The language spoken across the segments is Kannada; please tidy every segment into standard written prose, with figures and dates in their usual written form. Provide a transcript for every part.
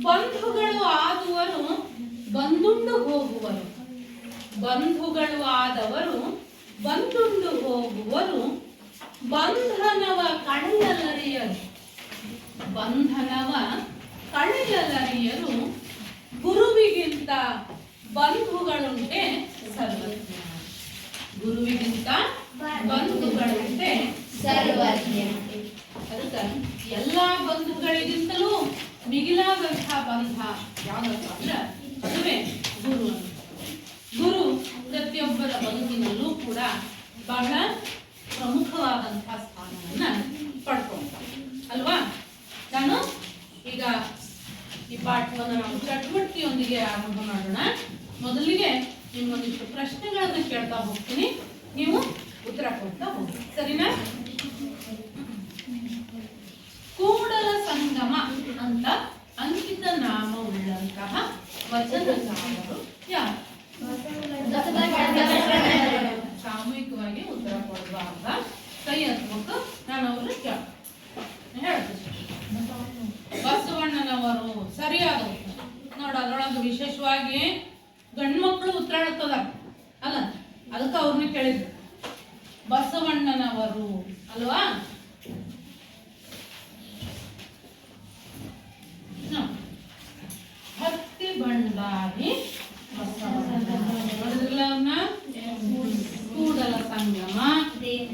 ಬಂಧುಗಳು ಆದುವರು ಬಂದುಂಡು ಹೋಗುವರು. ಬಂಧುಗಳು ಆದವರು ಬಂದುಂಡು ಹೋಗುವರು. ಬಂಧನವ ಕಳೆಯಲರಿಯರು. ಬಂಧನವ ಕಳೆಯಲರಿಯರು. ಗುರುವಿಗಿಂತ ಬಂಧುಗಳುಂಟೆ ಸರ್ವಜ್ಞ. ಗುರುವಿಗಿಂತ ಬಂಧುಗಳುಂಟೆ ಸರ್ವಜ್ಞ. ಅದಕ್ಕೆ ಎಲ್ಲ ಬಂಧುಗಳಿಗಿಂತಲೂ ಮಿಗಿಲಾದಂತಹ ಬಂಧ ಯಾವುದಪ್ಪ ಅಂದ್ರೆ ಅದುವೇ ಗುರು ಅಂತ. ಗುರು ಪ್ರತಿಯೊಬ್ಬರ ಬದುಕಿನಲ್ಲೂ ಕೂಡ ಬಹಳ ಪ್ರಮುಖವಾದಂತಹ ಸ್ಥಾನವನ್ನ ಪಡ್ಕೊಳ್ತಾರೆ ಅಲ್ವಾ. ನಾನು ಈಗ ಈ ಪಾಠವನ್ನು ನಾವು ಚಟುವಟಿಕೆಯೊಂದಿಗೆ ಆರಂಭ ಮಾಡೋಣ. ಮೊದಲಿಗೆ ನಿಮ್ಗೊಂದಿಷ್ಟು ಪ್ರಶ್ನೆಗಳನ್ನು ಕೇಳ್ತಾ ಹೋಗ್ತೀನಿ, ನೀವು ಉತ್ತರ ಕೊಡ್ತಾ ಹೋಗಿ, ಸರಿನಾ? ಕೂಡಲ ಸಂಗಮ ಅಂತ ಅಂಕಿತ ನಾಮ ಉಳ್ಳಂತಹ ವಚನಕಾರರು ಯಾರು? ಸಾಮೂಹಿಕವಾಗಿ ಉತ್ತರ ಕೊಡುವಾಗ ಕೈ ಹತ್ಬೇಕು, ನಾನು ಅವರು ಹೇಳ್ತೀನಿ. ಬಸವಣ್ಣನವರು ಸರಿಯಾದ ಉತ್ತರ. ನೋಡ, ಅದರೊಳಗೆ ವಿಶೇಷವಾಗಿ ಗಂಡು ಮಕ್ಕಳು ಉತ್ತರ ಹೇಳ್ತದ ಅಲ್ಲ, ಅದಕ್ಕೆ ಅವ್ರನ್ನ ಕೇಳಿದ್ರು. ಬಸವಣ್ಣನವರು ಅಲ್ವಾ? ಭಕ್ತಿ ಭಂಡಾರಿ ಬಸವಣ್ಣ ಕೂಡಲ ಸಂಗಮ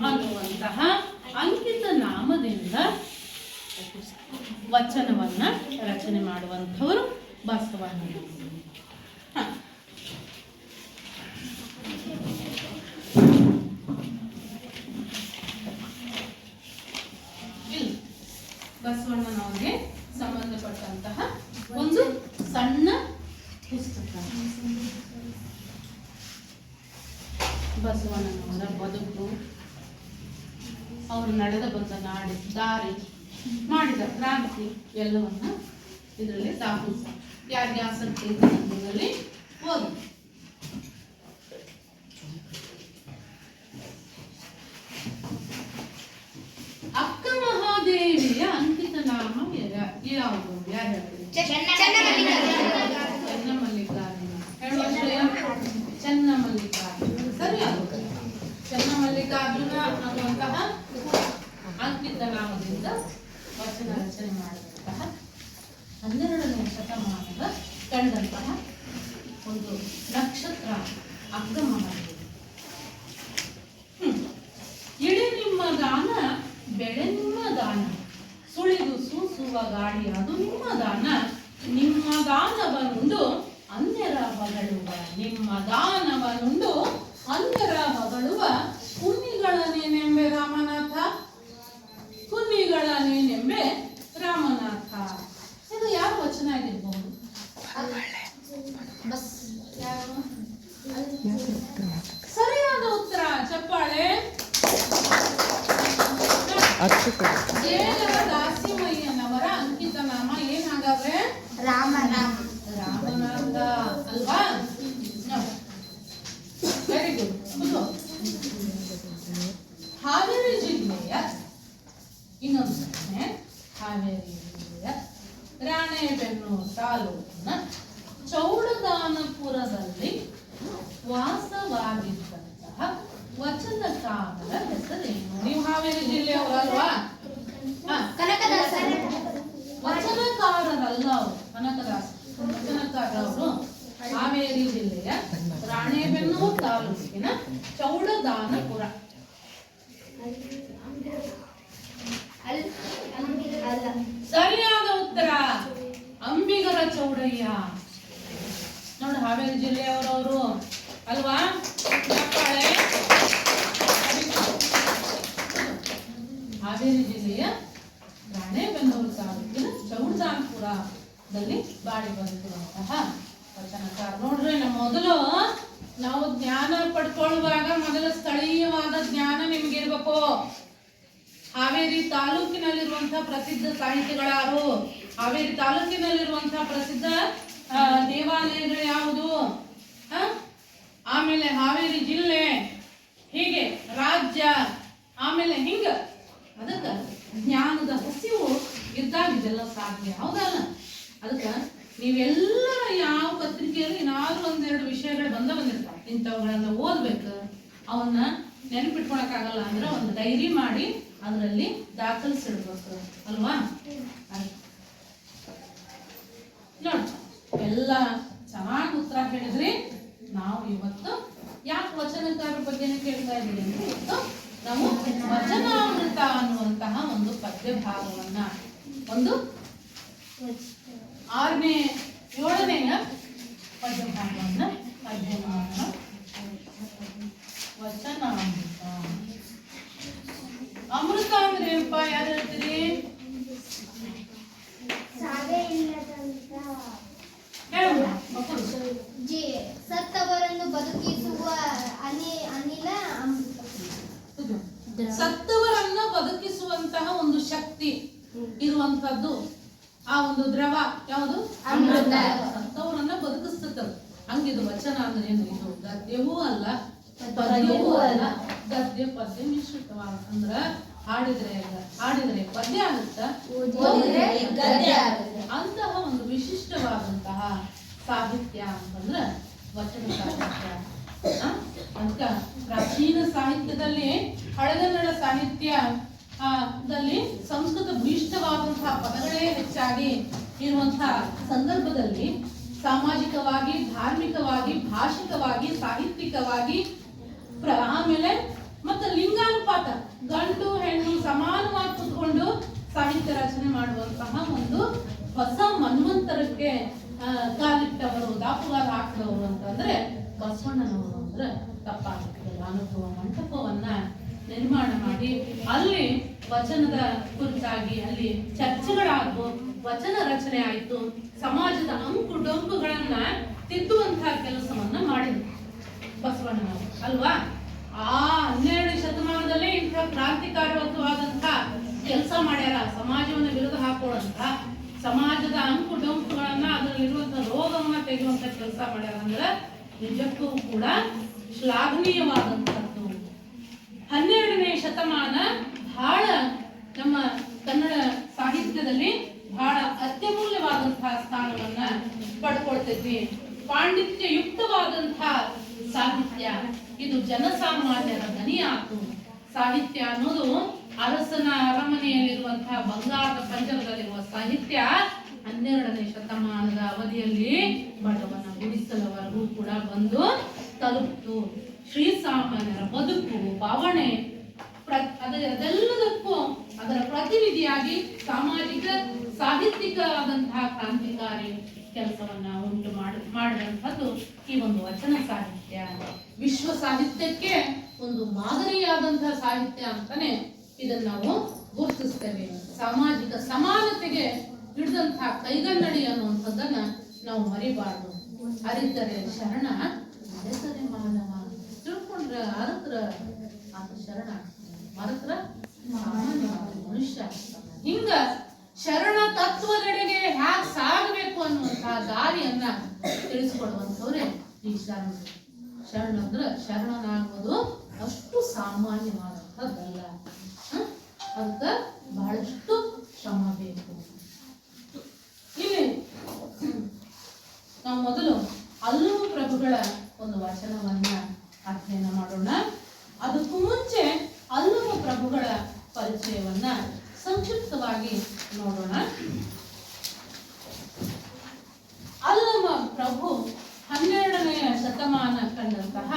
ಅನ್ನುವಂತಹ ಅಂಕಿತ ನಾಮದಿಂದ ವಚನವನ್ನ ರಚನೆ ಮಾಡುವಂಥವರು ಬಸವಣ್ಣ. ಬಸವಣ್ಣನವರಿಗೆ ಸಂಬಂಧಪಟ್ಟಂತಹ ಒಂದು ಸಣ್ಣ ಪುಸ್ತಕ. ಬಸವಣ್ಣನವರ ಬದುಕು, ಅವರು ನಡೆದ ಬಂದ ದಾರಿ, ಮಾಡಿದ ಕ್ರಾಂತಿ ಎಲ್ಲವನ್ನ ಇದರಲ್ಲಿ ದಾಖಲಿಸ. ಯಾರಿಗೆ ಆಸಕ್ತಿ ಇದರಲ್ಲಿ ಓದು. ಅಕ್ಕ ಮಹಾದೇವಿಯ ಅಂಕಿತ ನಾಮ ಯಾವುದು? ಯಾರು ಹೇಳ್ತೀರಿ? ಚೆನ್ನಮಲ್ಲಿಕಾರ್ಜುನ. ಚೆನ್ನಮಲ್ಲಿಕಾರ್ಜುನ ಸರಿಯಾದ. ಚೆನ್ನಮಲ್ಲಿಕಾರ್ಜುನ ಅನ್ನುವಂತಹ ಅಂಕಿತ ನಾಮದಿಂದ ವಚನ ರಚನೆ ಮಾಡಿದಂತಹ 12ನೇ ಶತಮಾನದ ಕಂಡಂತಹ ಒಂದು ನಕ್ಷತ್ರ ಅಕ್ಕ ಮಹಾದೇವಿ. ಇಳಿ ನಿಮ್ಮ ದಾನ ಬೆಳೆ ನಿಮ್ಮ ದಾನ, ಸುಳಿದು ಸೂಸುವ ಗಾಳಿ ಅದು ನಿಮ್ಮ ದಾನ. ನಿಮ್ಮ ದಾನವನುಂಡು ಅನ್ಯರ ಹೊಗಳುವ, ನಿಮ್ಮ ದಾನವನುಂಡು ಅನ್ಯರ ಹೊಗಳುವ. ಕುನ್ನಿಗಳನೇನೆಂಬೆ ರಾಮನಾಥ, ಕುನ್ನಿಗಳನೇನೆಂಬೆ ರಾಮನಾಥ. ಇದು ಯಾವ ವಚನ ಆಗಿರ್ಬಹುದು? ಸರಿಯಾದ ಉತ್ತರ, ಚಪ್ಪಾಳೆ. ದಾಸಿಮಯ್ಯನವರ ಅಂಕಿತ ನಾಮ ಏನಾಗವೆ? ರಾಮನಾಥ ಅಲ್ವಾ? Very good. ಹಾವೇರಿ ಜಿಲ್ಲೆಯ ಇನ್ನೊಂದು ಪ್ರಶ್ನೆ. ಹಾವೇರಿ ಜಿಲ್ಲೆಯ ರಾಣೆಬೆನ್ನೂರು ತಾಲೂಕಿನ ಚೌಡದಾನಪುರದಲ್ಲಿ ವಾಸವಾಗಿದ್ದಂತಹ ವಚನಕಾರರ ಹೆಸರೇನು? ನೀವು ಹಾವೇರಿ ಜಿಲ್ಲೆಯವರಲ್ವಾ? ವಚನಕಾರರಲ್ಲ ಅವರು, ಕನಕದಾಸ ವಚನಕಾರರವರು. ಹಾವೇರಿ ಜಿಲ್ಲೆಯ ರಾಣೆಬೆನ್ನೂರು ತಾಲೂಕಿನ ಚೌಡದಾನಪುರ. ಸರಿಯಾದ ಉತ್ತರ ಅಂಬಿಗರ ಚೌಡಯ್ಯ. ನೋಡಿ, ಹಾವೇರಿ ಜಿಲ್ಲೆಯವರವರು ಅಲ್ವಾ? ಹಾವೇರಿ ಜಿಲ್ಲೆಯ ರಾಣೆಬೆನ್ನೂರು ತಾಲೂಕಿನ ಚೌಡದಾನಪುರದಲ್ಲಿ ಬಾಳಿ ಬದುಕುವಂತಹ ವಚನಕಾರ. ನೋಡ್ರಿ, ಮೊದಲು ನಾವು ಜ್ಞಾನ ಪಡ್ಕೊಳ್ಳುವಾಗ ಮೊದಲು ಸ್ಥಳೀಯವಾದ ಜ್ಞಾನ ನಿಮ್ಗಿರ್ಬೇಕು. ಹಾವೇರಿ ತಾಲೂಕಿನಲ್ಲಿರುವಂತಹ ಪ್ರಸಿದ್ಧ ಸಾಹಿತಿಗಳಾರು, ಹಾವೇರಿ ತಾಲೂಕಿನಲ್ಲಿರುವಂತಹ ಪ್ರಸಿದ್ಧ ದೇವಾಲಯಗಳು ಯಾವುದು, ಆಮೇಲೆ ಹಾವೇರಿ ಜಿಲ್ಲೆ, ಹೀಗೆ ರಾಜ್ಯ, ಆಮೇಲೆ ಹಿಂಗ. ಅದಕ್ಕೆ ಜ್ಞಾನದ ಹಸಿವು ಇದ್ದಾಗ ಇದೆಲ್ಲ ಸಾಧ್ಯ, ಹೌದಲ್ಲ? ಅದಕ್ಕೆ ನೀವೆಲ್ಲ ಯಾವ ಪತ್ರಿಕೆಯಲ್ಲಿ ಏನಾದ್ರೂ ಒಂದೆರಡು ವಿಷಯಗಳು ಬಂದಿರ್ತಾವೆ, ಇಂಥವುಗಳನ್ನ ಓದ್ಬೇಕು. ಅವನ್ನ ನೆನಪಿಟ್ಕೊಳಕ್ಕಾಗಲ್ಲ ಅಂದ್ರೆ ಒಂದು ಡೈರಿ ಮಾಡಿ ಅದರಲ್ಲಿ ದಾಖಲಿಸಿಡ್ಬೇಕು ಅಲ್ವಾ? ನೋಡಿ ಎಲ್ಲ ಚೆನ್ನಾಗಿ ಉತ್ತರ ಹೇಳಿದ್ರಿ. ನಾವು ಇವತ್ತು ಯಾಕೆ ವಚನಕಾರರ ಬಗ್ಗೆನೇ ಕೇಳ್ತಾ ಇದ್ದೀವಿ ಅಂದ್ರೆ, ಇವತ್ತು ನಾವು ವಚನಾಮೃತ ಅನ್ನುವಂತಹ ಒಂದು ಪದ್ಯ ಭಾಗವನ್ನ, ಒಂದು 6ನೇ 7ನೇ ಪದ್ಯ ಭಾಗವನ್ನ ಅಧ್ಯಯನ ಮಾಡೋಣ. ವಚನಾಮೃತ. ಅಮೃತ ಅಂದ್ರೆ ಏನಪ್ಪ? ಯಾರು ಹೇಳ್ತೀರಿ? ಸತ್ತವರನ್ನು ಬದುಕಿಸುವ ಅನಿಲ. ಸತ್ತವರನ್ನ ಬದುಕಿಸುವಂತಹ ಒಂದು ಶಕ್ತಿ ಇರುವಂತದ್ದು ಆ ಒಂದು ದ್ರವ ಯಾವುದು? ಅಮೃತ. ಸತ್ತವರನ್ನ ಬದುಕಿಸ್ತದ. ಹಂಗಿದು ವಚನ ಅಂದ್ರೆ ಏನು? ಇದು ಗದ್ಯವೂ ಅಲ್ಲ, ಪದ್ಯವೂ ಅಲ್ಲ. ಗದ್ಯ ಪದ್ಯ ಮಿಶ್ರಿತವಾದ ಅಂದ್ರ ಹಾಡಿದ್ರೆ ಪದ್ಯ ಆಗುತ್ತ, ಓದಿದ್ರೆ ಗದ್ಯ ಆಗುತ್ತೆ. ಅಂತಹ ಒಂದು ವಿಶಿಷ್ಟವಾದಂತಹ ಸಾಹಿತ್ಯ ಅಂತಂದ್ರೆ ವಚನ ಸಾಹಿತ್ಯ. ಅಂತ ಪ್ರಾಚೀನ ಸಾಹಿತ್ಯದಲ್ಲಿ, ಹಳೆಗನ್ನಡ ಸಾಹಿತ್ಯದಲ್ಲಿ ಸಂಸ್ಕೃತ ಭೂಯಿಷ್ಠವಾದಂತಹ ಪದಗಳೇ ಹೆಚ್ಚಾಗಿ ಇರುವಂತಹ ಸಂದರ್ಭದಲ್ಲಿ ಸಾಮಾಜಿಕವಾಗಿ, ಧಾರ್ಮಿಕವಾಗಿ, ಭಾಷಿಕವಾಗಿ, ಸಾಹಿತ್ಯಿಕವಾಗಿ, ಆಮೇಲೆ ಮತ್ತೆ ಲಿಂಗಾನುಪಾತ, ಗಂಡು ಹೆಣ್ಣು ಸಮಾನವಾಗಿ ಕುತ್ಕೊಂಡು ಸಾಹಿತ್ಯ ರಚನೆ ಮಾಡುವಂತಹ ಒಂದು ಹೊಸ ಮನ್ವಂತರಕ್ಕೆ ಕಾಲಿಟ್ಟವರು, ದಾಪುಗಾಲ ಹಾಕಿದವರು ಅಂತಂದ್ರೆ ಬಸವಣ್ಣನವರು ಅಂದ್ರೆ ತಪ್ಪಾಗ್ತದೆ. ಅನುಭವ ಮಂಟಪವನ್ನ ನಿರ್ಮಾಣ ಮಾಡಿ ಅಲ್ಲಿ ವಚನದ ಕುರಿತಾಗಿ ಅಲ್ಲಿ ಚರ್ಚೆಗಳಾದವು, ವಚನ ರಚನೆ ಆಯಿತು, ಸಮಾಜದ ಅಂಕು ಡೊಂಕುಗಳನ್ನ ತಿದ್ದುವಂತಹ ಕೆಲಸವನ್ನ ಮಾಡಿದ್ರು ಬಸವಣ್ಣನವರು ಅಲ್ವಾ? ಆ 12ನೇ ಶತಮಾನದಲ್ಲೇ ಇಂಥ ಕ್ರಾಂತಿಕಾರಕವಾದಂತಹ ಕೆಲಸ ಮಾಡ್ಯಾರ. ಸಮಾಜವನ್ನು ವಿರುದ್ಧ ಹಾಕೋಳಂತ, ಸಮಾಜದ ಅಂಕು ಡೊಂಕುಗಳನ್ನ, ಅದರಲ್ಲಿರುವಂತಹ ರೋಗವನ್ನ ತೆಗೆಯುವಂತ ಕೆಲಸ ಮಾಡ್ಯಾರ. ಅಂದ್ರೆ ನಿಜಕ್ಕೂ ಕೂಡ ಶ್ಲಾಘನೀಯವಾದಂಥದ್ದು. 12ನೇ ಶತಮಾನ ಬಹಳ ನಮ್ಮ ಕನ್ನಡ ಸಾಹಿತ್ಯದಲ್ಲಿ ಬಹಳ ಅತ್ಯಮೂಲ್ಯವಾದಂತಹ ಸ್ಥಾನವನ್ನ ಪಡ್ಕೊಳ್ತೈತಿ. ಪಾಂಡಿತ್ಯ ಯುಕ್ತವಾದಂತಹ ಸಾಹಿತ್ಯ ಇದು ಜನಸಾಮಾನ್ಯರ ದನಿಯಾತು. ಸಾಹಿತ್ಯ ಅನ್ನೋದು ಅರಸನ ಅರಮನೆಯಲ್ಲಿರುವಂತಹ ಬಂಗಾರದ ಪಂಜರದಲ್ಲಿರುವ ಸಾಹಿತ್ಯ 12ನೇ ಶತಮಾನದ ಅವಧಿಯಲ್ಲಿ ಬಡವನ ಗುಡಿಸಲವರೆಗೂ ಕೂಡ ಬಂದು ತಲುಪಿತು. ಶ್ರೀಸಾಮಾನ್ಯರ ಬದುಕು, ಭಾವನೆ, ಅದೆಲ್ಲದಕ್ಕೂ ಅದರ ಪ್ರತಿನಿಧಿಯಾಗಿ ಸಾಮಾಜಿಕ ಸಾಹಿತ್ಯಿಕ ಆದಂತಹ ಕ್ರಾಂತಿಕಾರಿ ಕೆಲಸವನ್ನ ಉಂಟು ಮಾಡಿದಂಥದ್ದು ಈ ಒಂದು ವಚನ ಸಾಹಿತ್ಯ. ವಿಶ್ವ ಸಾಹಿತ್ಯಕ್ಕೆ ಒಂದು ಮಾದರಿಯಾದಂತಹ ಸಾಹಿತ್ಯ ಅಂತಾನೆ ಇದನ್ನ ನಾವು ಗುರುತಿಸ್ತೇವೆ. ಸಾಮಾಜಿಕ ಸಮಾನತೆಗೆ ಹಿಡಿದಂತಹ ಕೈಗನ್ನಡಿ ಅನ್ನುವಂಥದ್ದನ್ನ ನಾವು ಮರಿಬಾರ್ದು. ಅರಿತರೆ ಶರಣ, ನಡೆದರೆ ಮಾನವ. ತಿಳ್ಕೊಂಡ್ರೆ ಅರತ್ರ ಆತ ಶರಣ, ಮರತ್ರ ಮನುಷ್ಯ. ಹಿಂಗ ಶರಣ ತತ್ವದೆಡೆಗೆ ಹ್ಯಾಕ್ ಸಾಗಬೇಕು ಅನ್ನುವಂತಹ ದಾರಿಯನ್ನ ತಿಳಿಸ್ಕೊಡುವಂಥವ್ರೆ ಈ ಶರಣರು. ಶರಣ ಶರಣನಾಗುವುದು ಅಷ್ಟು ಸಾಮಾನ್ಯವಾದಂಥದ್ದಲ್ಲ. ಅದಕ್ಕೆ ಬಹಳಷ್ಟು ಶ್ರಮ ಬೇಕು. ಇಲ್ಲಿ ನಾವು ಮೊದಲು ಅಲ್ಲಮ ಪ್ರಭುಗಳ ಒಂದು ವಚನವನ್ನ ಅಧ್ಯಯನ ಮಾಡೋಣ. ಅದಕ್ಕೂ ಮುಂಚೆ ಅಲ್ಲಮ ಪ್ರಭುಗಳ ಪರಿಚಯವನ್ನ ಸಂಕ್ಷಿಪ್ತವಾಗಿ ನೋಡೋಣ. ಅಲ್ಲಮ ಪ್ರಭು 12ನೇ ಶತಮಾನ ಕಂಡಂತಹ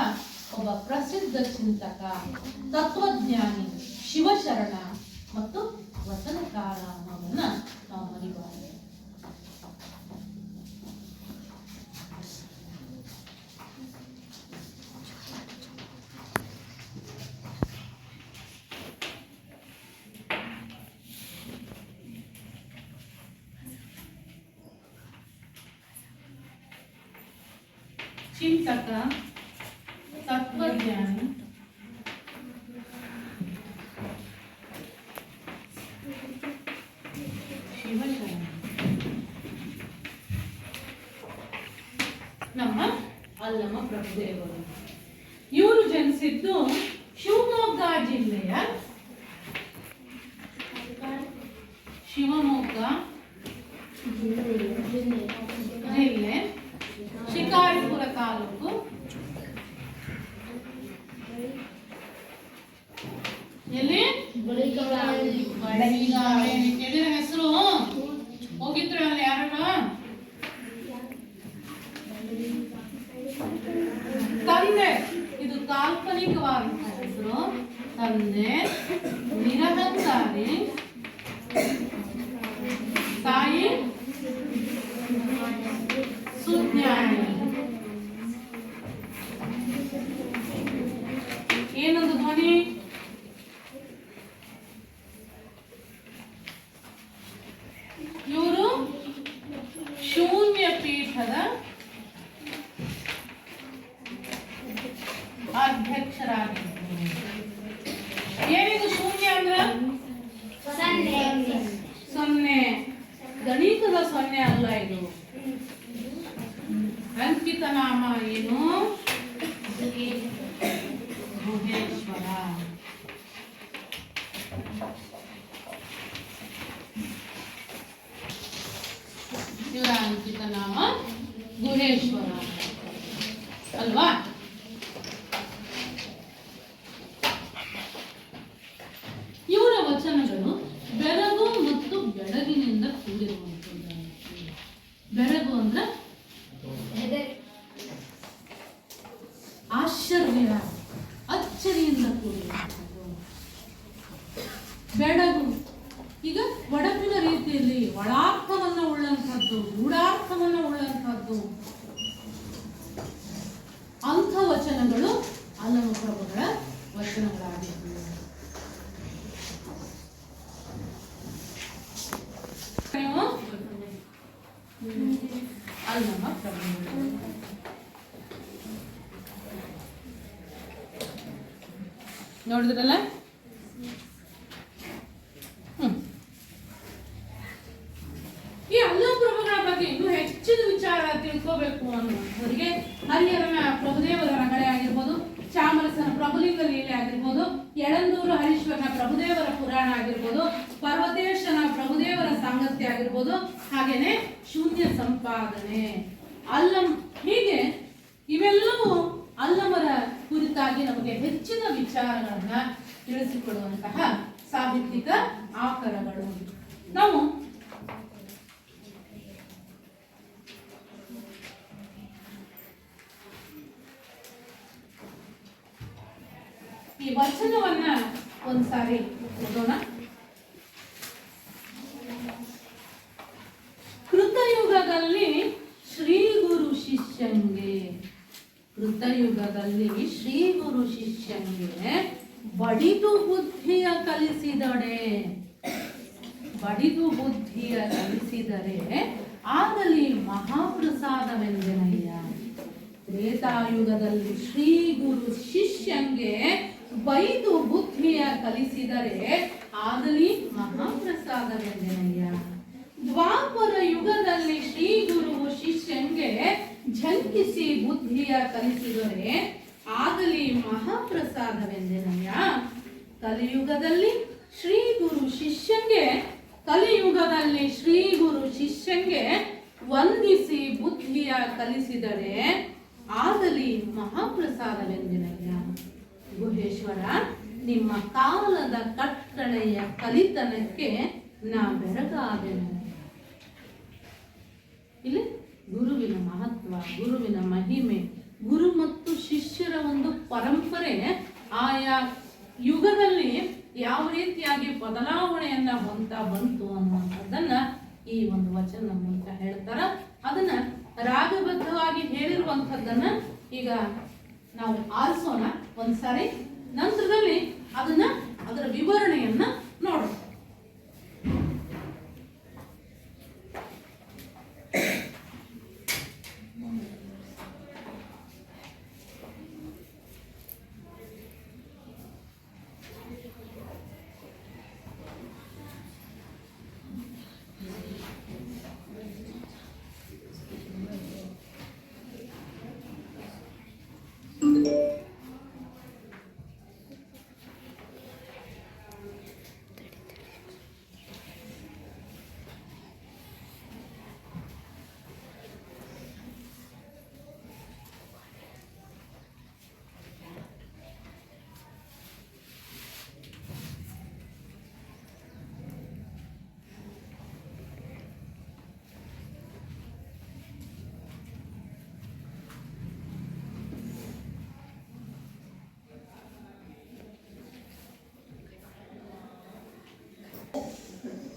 ಒಬ್ಬ ಪ್ರಸಿದ್ಧ ಚಿಂತಕ, ತತ್ವಜ್ಞಾನಿ, ಶಿವಶರಣ ಮತ್ತು ವಚನಕಾರ ಅನ್ನೋದನ್ನ ನಾವು ಮರಿಬಾರದು. ಚಿಂತಕ, ತತ್ವಜ್ಞಾನಿ, ಶಿವಶರಣ, ನಮ್ಮ ಅಲ್ಲಮ ಪ್ರಭುದೇವರು. ಇವರು ಜನಿಸಿದ್ದು ಶಿವಮೊಗ್ಗ ಜಿಲ್ಲೆಯ ಶಿವಮೊಗ್ಗ ಪೀಠದ ಅಧ್ಯಕ್ಷರಾಗಿದ್ದರು. ಏನಿದು ಶೂನ್ಯ ಅಂದ್ರ ಸೊನ್ನೆ, ಗಣಿತದ ಸೊನ್ನೆ ಅಲ್ಲ ಇದು. ಅಂಕಿತ ನಾಮ ಏನು? ಗುಹೇಶ್ವರ. ಇವರ ಅಂಕಿತ ನಾಮ ಗುಹೇಶ್ವರ ಅಲ್ವಾ? ಇವರ ವಚನಗಳು ಬೆರಗು ಮತ್ತು ಬೆಳಗಿನಿಂದ ಕೂಡಿರುವಂಥದ್ದು. ಬೆರಗು ಅಂದ್ರೆ ಆಶ್ಚರ್ಯ, ಅಚ್ಚರಿಯಿಂದ ಕೂಡಿರುವಂಥದ್ದು. ಬೆಳಗು ಈಗ ಒಡಪಿನ ರೀತಿಯಲ್ಲಿ ಒಳಾರ್ಥವನ್ನ ಉಳ್ಳಂಥದ್ದು, ಗೂಢಾರ್ಥವನ್ನ ಉಳ್ಳಂಥದ್ದು. ಅಂಥ ವಚನಗಳು ಅಲ್ಲಮ ಪ್ರಭುಗಳ ವಚನಗಳಾಗಿದ್ದವು. ಅಲ್ಲಮ ಪ್ರಭುಗಳು ನೋಡಿದ್ರಲ್ಲ. ಈ ಅಲ್ಲಮ ಪ್ರಭುಗಳ ಬಗ್ಗೆ ಇನ್ನೂ ಹೆಚ್ಚಿನ ವಿಚಾರ ತಿಳ್ಕೋಬೇಕು ಅನ್ನೋರಿಗೆ ಹರಿಹರನ ಪ್ರಭುದೇವರ ರಗಳೆ ಆಗಿರ್ಬೋದು, ಚಾಮರಸನ ಪ್ರಭುಲಿಂಗ ಲೀಲೆ ಆಗಿರ್ಬೋದು, ಯಳಂದೂರು ಹರೀಶ್ವರನ ಪ್ರಭುದೇವರ ಪುರಾಣ ಆಗಿರ್ಬೋದು, ಪರ್ವತೇಶನ ಪ್ರಭುದೇವರ ಸಾಂಗತ್ಯ ಆಗಿರ್ಬೋದು, ಹಾಗೇನೆ ಶೂನ್ಯ ಸಂಪಾದನೆ, ಹೀಗೆ ಇವೆಲ್ಲವೂ ಅಲ್ಲಮರ ಕುರಿತಾಗಿ ನಮಗೆ ಹೆಚ್ಚಿನ ವಿಚಾರಗಳನ್ನ ತಿಳಿಸಿಕೊಡುವಂತಹ ಸಾಹಿತ್ಯಿಕ ಆಕರಗಳು. ನಾವು ಈ ವಚನವನ್ನ ಒಂದ್ಸಾರಿ ಓದೋಣ. ಕೃತಯುಗದಲ್ಲಿ ಶ್ರೀ ಗುರು ಶಿಷ್ಯಂಗೆ, ಕೃತಯುಗದಲ್ಲಿ ಶ್ರೀ ಗುರು ಶಿಷ್ಯಂಗೆ ಬಡಿದು ಬುದ್ಧಿಯ ಕಲಿಸಿದಡೆ, ಬಡಿದು ಬುದ್ಧಿಯ ಕಲಿಸಿದರೆ ಆಗಲಿ ಮಹಾಪ್ರಸಾದವೆಂದೆನಯ್ಯ. ತ್ರೇತಾಯುಗದಲ್ಲಿ ಶ್ರೀ ಗುರು ಶಿಷ್ಯಂಗೆ ಬೈದು ಬುದ್ಧಿಯ ಕಲಿಸಿದರೆ ಆಗಲಿ ಮಹಾಪ್ರಸಾದವೆಂದೆನಯ್ಯ. ದ್ವಾಪರ ಯುಗದಲ್ಲಿ ಶ್ರೀ ಗುರು ಶಿಷ್ಯಂಗೆ ಝಂಕಿಸಿ ಬುದ್ಧಿಯ ಕಲಿಸಿದರೆ ಆಗಲಿ ಮಹಾಪ್ರಸಾದವೆಂದೆನಯ್ಯ. ಕಲಿಯುಗದಲ್ಲಿ ಶ್ರೀ ಗುರು ಶಿಷ್ಯಂಗೆ, ಕಲಿಯುಗದಲ್ಲಿ ಶ್ರೀ ಗುರು ಶಿಷ್ಯಂಗೆ ವಂದಿಸಿ ಬುದ್ಧಿಯ ಕಲಿಸಿದರೆ ಆಗಲಿ ಮಹಾಪ್ರಸಾದವೆಂದೆನಯ್ಯ. ಗುಹೇಶ್ವರ, ನಿಮ್ಮ ಕಾಲದ ಕಟ್ಟಳೆಯ ಕಲಿತನಕ್ಕೆ ನಾ ಬೆರಗಾದೆನು. ಇಲ್ಲಿ ಗುರುವಿನ ಮಹತ್ವ, ಗುರುವಿನ ಮಹಿಮೆ, ಗುರು ಮತ್ತು ಶಿಷ್ಯರ ಒಂದು ಪರಂಪರೆ ಆಯಾ ಯುಗದಲ್ಲಿ ಯಾವ ರೀತಿಯಾಗಿ ಬದಲಾವಣೆಯನ್ನ ಹೊಂತಾ ಬಂತು ಅನ್ನುವಂಥದ್ದನ್ನ ಈ ಒಂದು ವಚನ ಮೂಲಕ ಹೇಳ್ತಾರ. ಅದನ್ನ ರಾಗಬದ್ಧವಾಗಿ ಹೇಳಿರುವಂಥದ್ದನ್ನ ಈಗ ನಾವು ಆಲಿಸೋಣ ಒಂದ್ಸಾರಿ, ನಂತರದಲ್ಲಿ ಅದರ ವಿವರಣೆಯನ್ನ ನೋಡೋಣ.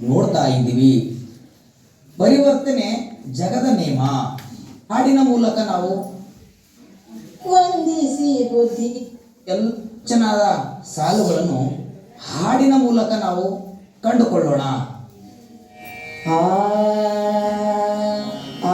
ನೋಡ್ತಾ ಇದ್ದೀವಿ. ಪರಿವರ್ತನೆ ಜಗದ ನೇಮ ಹಾಡಿನ ಮೂಲಕ ನಾವು ವಂದಿಸಿ ಬುದ್ಧಿ ಚೆನ್ನಾದ ಸಾಲುಗಳನ್ನು ಹಾಡಿನ ಮೂಲಕ ನಾವು ಕಂಡುಕೊಳ್ಳೋಣ. ಆ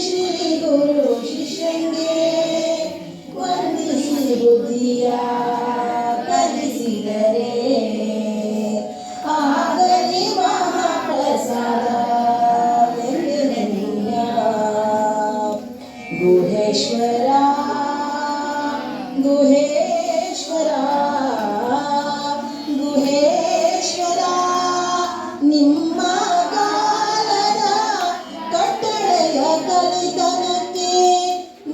ಶ್ರೀ ಗುರು ಶಿಷ್ಯಂಗೆ ವಂದಿಸಿ ಬುದ್ಧಿಯ ಕಲಿಸಿದರೆ ಆಗಲಿ ಮಹಾಪ್ರಸಾದ ಗುಹೇಶ್ವರ ಗುಹೇಶ್ವರ ಗುಹೇಶ್ವರ ನಿಮ್ಮ ಕಾಲದ ಕಟ್ಟಳೆಯ ಕಲಿತನಕ್ಕೆ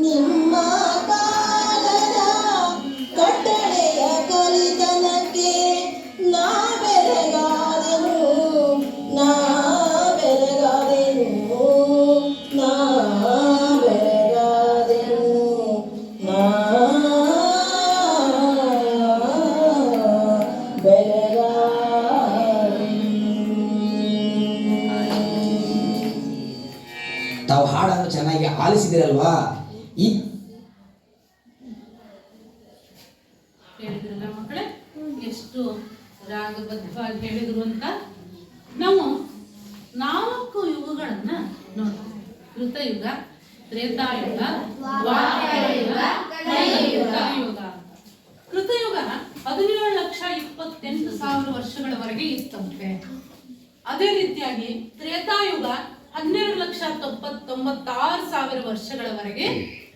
ನಿಮ್ಮ ಕಾಲದ ಕಟ್ಟಳೆಯ ಕಲಿತನಕ್ಕೆ ನಾ ಬೆರಗಾದೆನು ನಾ ಬೆರಗಾದೆನು ನಾ ಬೆರಗಾದೆನು ನಾ ತಾವು ಹಾಡನ್ನು ಚೆನ್ನಾಗಿ ಆಲಿಸಿದಿರಲ್ವಾ? ಈ ಹೇಳಿದ್ರಲ್ಲ ಮಕ್ಕಳೇ, ಎಷ್ಟು ರಾಗಬದ್ಧವಾಗಿ ಹೇಳಿದ್ರು ಅಂತ. ನಾವು 4 ಯುಗಗಳನ್ನ ನೋಡ್ತೀವಿ. ಕೃತಯುಗ, ತ್ರೇತಾಯುಗ, ದ್ವಾಪರಯುಗ, ಕಲಿಯುಗ. ಕೃತಯುಗ 17,28,000 ವರ್ಷಗಳವರೆಗೆ ಇತ್ತಂತೆ. ಅದೇ ರೀತಿಯಾಗಿ ತ್ರೇತಾಯುಗ 12,96,000 ವರ್ಷಗಳವರೆಗೆ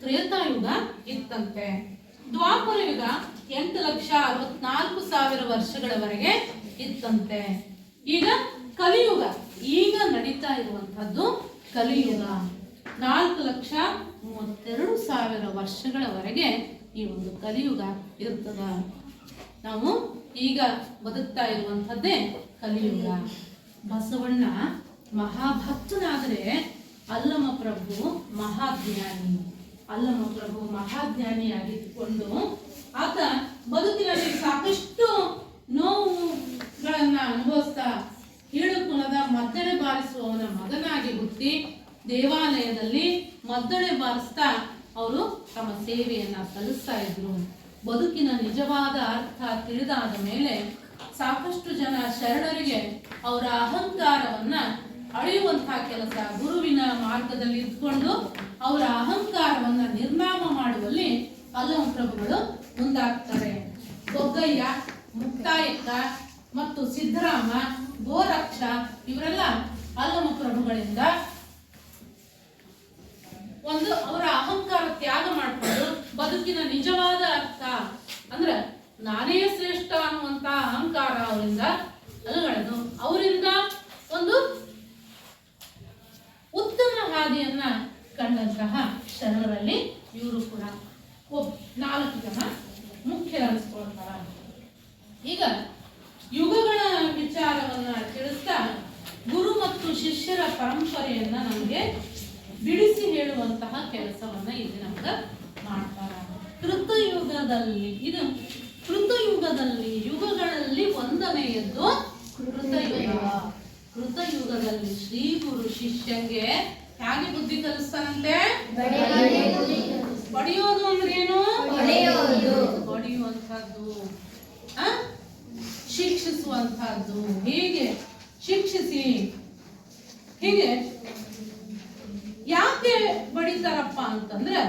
ತ್ರೇತಾಯುಗ ಇತ್ತಂತೆ. ದ್ವಾಪರಯುಗ 8,64,000 ವರ್ಷಗಳವರೆಗೆ ಇತ್ತಂತೆ. ಈಗ ಕಲಿಯುಗ, ಈಗ ನಡೀತಾ ಇರುವಂತಹದ್ದು ಕಲಿಯುಗ 4,32,000 ವರ್ಷಗಳವರೆಗೆ ಈ ಒಂದು ಕಲಿಯುಗ ಇರ್ತದ. ನಾವು ಈಗ ಬದುಕ್ತಾ ಇರುವಂಥದ್ದೇ ಕಲಿಯುಗ. ಬಸವಣ್ಣ ಮಹಾಭಕ್ತನಾದರೆ ಅಲ್ಲಮ ಪ್ರಭು ಮಹಾಜ್ಞಾನಿ. ಅಲ್ಲಮ ಪ್ರಭು ಮಹಾಜ್ಞಾನಿಯಾಗಿದ್ದುಕೊಂಡು ಆತ ಬದುಕಿನಲ್ಲಿ ಸಾಕಷ್ಟು ನೋವುಗಳನ್ನ ಅನುಭವಿಸ್ತಾ ಕೀಳು ಕುಲದ ಮದ್ದಳೆ ಬಾರಿಸುವವನ ಮಗನಾಗಿ ಹುಟ್ಟಿ ದೇವಾಲಯದಲ್ಲಿ ಮದ್ದಳೆ ಬಾರಿಸ್ತಾ ಅವರು ತಮ್ಮ ಸೇವೆಯನ್ನ ಸಲ್ಲಿಸ್ತಾ ಇದ್ರು. ಬದುಕಿನ ನಿಜವಾದ ಅರ್ಥ ತಿಳಿದಾದ ಮೇಲೆ ಸಾಕಷ್ಟು ಜನ ಶರಣರಿಗೆ ಅವರ ಅಹಂಕಾರವನ್ನ ಅಳೆಯುವಂತಹ ಕೆಲಸ, ಗುರುವಿನ ಮಾರ್ಗದಲ್ಲಿ ಇದ್ಕೊಂಡು ಅವರ ಅಹಂಕಾರವನ್ನ ನಿರ್ನಾಮ ಮಾಡುವಲ್ಲಿ ಅಲ್ಲಮ ಪ್ರಭುಗಳು ಮುಂದಾಗ್ತಾರೆ. ಬೊಗ್ಗಯ್ಯ, ಮುಕ್ತಾಯಕ್ಕ ಮತ್ತು ಸಿದ್ದರಾಮ, ಗೋರಕ್ಷ ಇವರೆಲ್ಲ ಅಲ್ಲಮ ಪ್ರಭುಗಳಿಂದ ಒಂದು ಅವರ ಅಹಂಕಾರ ತ್ಯಾಗ ಮಾಡಿಕೊಂಡು ಬದುಕಿನ ನಿಜವಾದ ಅರ್ಥ ಅಂದ್ರೆ ನಾನೇ ಶ್ರೇಷ್ಠ ಅನ್ನುವಂತ ಅಹಂಕಾರ ಅವರಿಂದ ಅಲುಗಳೆದು ಅವರಿಂದ ಒಂದು ಉತ್ತಮ ಹಾದಿಯನ್ನ ಕಂಡಂತಹ ಶರಣರಲ್ಲಿ ಇವರು ಕೂಡ 4 ಜನ ಮುಖ್ಯರನಿಸ್ಕೊಳ್ತಾರ. ಈಗ ಯುಗಗಳ ವಿಚಾರವನ್ನ ತಿಳಿಸ್ತಾ ಗುರು ಮತ್ತು ಶಿಷ್ಯರ ಪರಂಪರೆಯನ್ನ ನಮಗೆ ಬಿಡಿಸಿ ಹೇಳುವಂತಹ ಕೆಲಸವನ್ನ ಇಲ್ಲಿ ನಮ್ಗೆ ಮಾಡ್ತಾರ. ಕೃತಯುಗದಲ್ಲಿ ಯುಗಗಳಲ್ಲಿ ಒಂದನೆಯದ್ದು ಕೃತಯುಗ. ಕೃತಯುಗದಲ್ಲಿ ಶ್ರೀ ಗುರು ಶಿಷ್ಯಂಗೆ ಹೇಗೆ ಬುದ್ಧಿ ಕಲಿಸ್ತಾನಂತೆ? ಬಡಿಯೋದು ಅಂದ್ರೆ ಏನು? ಬಡಿಯುವಂತಹದ್ದು, ಶಿಕ್ಷಿಸುವಂತಹದ್ದು. ಹೇಗೆ ಶಿಕ್ಷಿಸಿ, ಹೀಗೆ ಯಾಕೆ ಬಡಿತಾರಪ್ಪ ಅಂತಂದ್ರೆ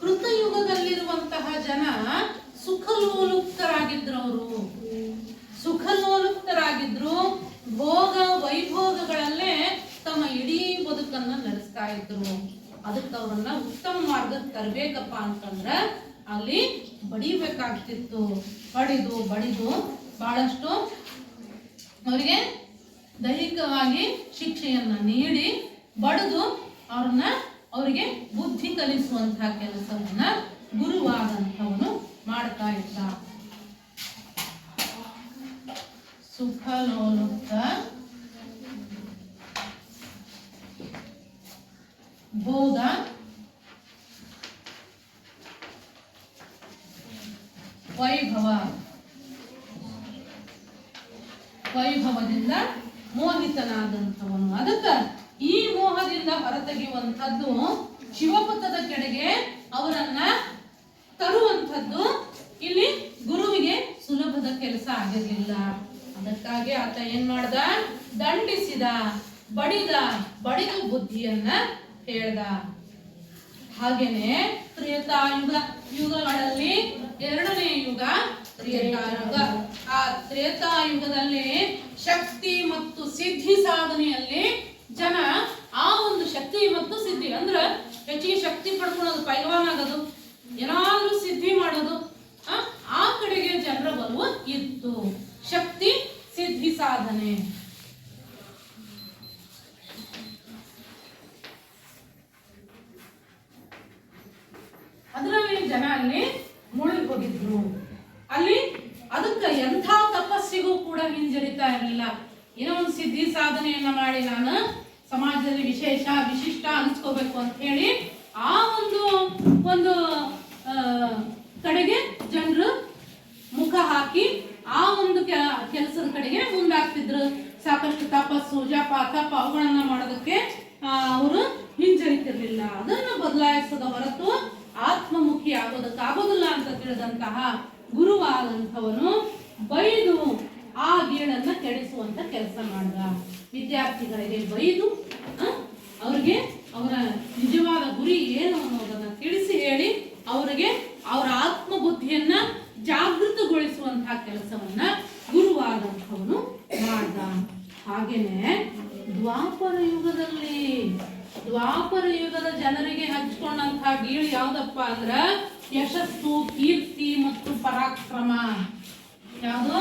ಕೃತಯುಗದಲ್ಲಿರುವಂತಹ ಜನ ಸುಖಲೋಲುಪ್ತರಾಗಿದ್ರು. ಭೋಗ ವೈಭೋಗಗಳಲ್ಲೇ ತಮ್ಮ ಇಡೀ ಬದುಕನ್ನ ನಡೆಸ್ತಾ ಇದ್ರು. ಅದಕ್ಕೆ ಅವ್ರನ್ನ ಉತ್ತಮ ಮಾರ್ಗಕ್ಕೆ ತರಬೇಕಪ್ಪ ಅಂತಂದ್ರೆ ಅಲ್ಲಿ ಬಡಿಬೇಕಾಗ್ತಿತ್ತು. ಬಡಿದು ಬಹಳಷ್ಟು ಅವರಿಗೆ ದೈಹಿಕವಾಗಿ ಶಿಕ್ಷೆಯನ್ನ ನೀಡಿ ಬಡಿದು ಅವರಿಗೆ ಬುದ್ಧಿ ಕಲಿಸುವಂತಹ ಕೆಲಸವನ್ನ ಗುರುವಾದಂಥವನು ಮಾಡ್ತಾ ಇದ್ದ. ಸುಖಲೋಲುಪ್ತ ಭೋಗ ವೈಭವದಿಂದ ಮೋಹಿತನಾದಂಥವನು. ಅದಕ್ಕೆ ಈ ಮೋಹದಿಂದ ಹೊರತೆಗೆಯುವಂಥದ್ದು ಶಿವಪಥದ ಕಡೆಗೆ ಅವರನ್ನ ತರುವಂಥದ್ದು ಇಲ್ಲಿ ಗುರುವಿಗೆ ಸುಲಭದ ಕೆಲಸ ಆಗಿರಲಿಲ್ಲ. ಅದಕ್ಕಾಗಿ ಆತ ಏನ್ ಮಾಡ್ದ? ದಂಡಿಸಿದ. ಬಡಿದು ಬುದ್ಧಿಯನ್ನ ಹೇಳ್ದ. ಹಾಗೇನೆ ಯುಗಗಳಲ್ಲಿ ಎರಡನೇ ಯುಗ ತ್ರೇತಾಯುಗ. ಆ ತ್ರೇತಾಯುಗದಲ್ಲಿ ಶಕ್ತಿ ಮತ್ತು ಸಿದ್ಧಿ ಸಾಧನೆಯಲ್ಲಿ ಜನ ಆ ಒಂದು ಶಕ್ತಿ ಮತ್ತು ಸಿದ್ಧಿ ಅಂದ್ರೆ ಹೆಚ್ಚಿಗೆ ಶಕ್ತಿ ಪಡ್ಕೊಳ್ಳೋದು, ಪೈಲ್ವಾನ್ ಆಗೋದು, ಏನಾದ್ರೂ ಸಿದ್ಧಿ ಮಾಡೋದು, ಆ ಕಡೆಗೆ ಜನರ ಒಲವು ಇತ್ತು. ಶಕ್ತಿ ಸಿದ್ಧಿ ಸಾಧನೆ. ಅದರಲ್ಲಿ ಜನ ಅಲ್ಲಿ ಮುಳುಗಿ ಹೋಗಿದ್ರು. ಅಲ್ಲಿ ಅದಕ್ಕೆ ಎಂಥ ತಪಸ್ಸಿಗೂ ಕೂಡ ಹಿಂಜರಿತಾ ಇರಲಿಲ್ಲ. ಏನೋ ಒಂದು ಸಿದ್ಧಿ ಸಾಧನೆಯನ್ನ ಮಾಡಿ ನಾನು ಸಮಾಜದಲ್ಲಿ ವಿಶಿಷ್ಟ ಅನ್ಸ್ಕೋಬೇಕು ಅಂತ ಹೇಳಿ ಆ ಒಂದು ಕಡೆಗೆ ಜನರು ಮುಖ ಹಾಕಿ ಆ ಒಂದು ಕೆಲಸದ ಕಡೆಗೆ ಮುಂದಾಗ್ತಿದ್ರು. ಸಾಕಷ್ಟು ತಪಸ್ಸು, ಜಪ, ತಪ ಅವುಗಳನ್ನ ಮಾಡೋದಕ್ಕೆ ಅವರು ಹಿಂಜರಿತಿರ್ಲಿಲ್ಲ. ಅದನ್ನು ಬದಲಾಯಿಸದ ಹೊರತು ಆತ್ಮಮುಖಿ ಆಗೋದಕ್ಕಾಗೋದಿಲ್ಲ ಅಂತ ತಿಳಿದಂತಹ ಗುರುವಾದಂಥವನು ಬೈದು ಆ ಗೀಳನ್ನ ಕೆಡಿಸುವಂತ ಕೆಲಸ ಮಾಡಿದ. ವಿದ್ಯಾರ್ಥಿಗಳಿಗೆ ಬೈದು ಅವ್ರಿಗೆ ಅವರ ನಿಜವಾದ ಗುರಿ ಏನು ಅನ್ನೋದನ್ನ ತಿಳಿಸಿ ಹೇಳಿ ಅವರಿಗೆ ಅವರ ಆತ್ಮಬುದ್ಧಿಯನ್ನ ಜಾಗೃತಗೊಳಿಸುವಂತಹ ಕೆಲಸವನ್ನ ಗುರುವಾದಂಥವನು ಮಾಡ್ದ. ಹಾಗೇನೆ ದ್ವಾಪರ ಯುಗದ ಜನರಿಗೆ ಹಂಚ್ಕೊಂಡಂತಹ ಗೀಳು ಯಾವ್ದಪ್ಪ ಅಂದ್ರ ಯಶಸ್ಸು, ಕೀರ್ತಿ ಮತ್ತು ಪರಾಕ್ರಮ. ಯಾವುದು?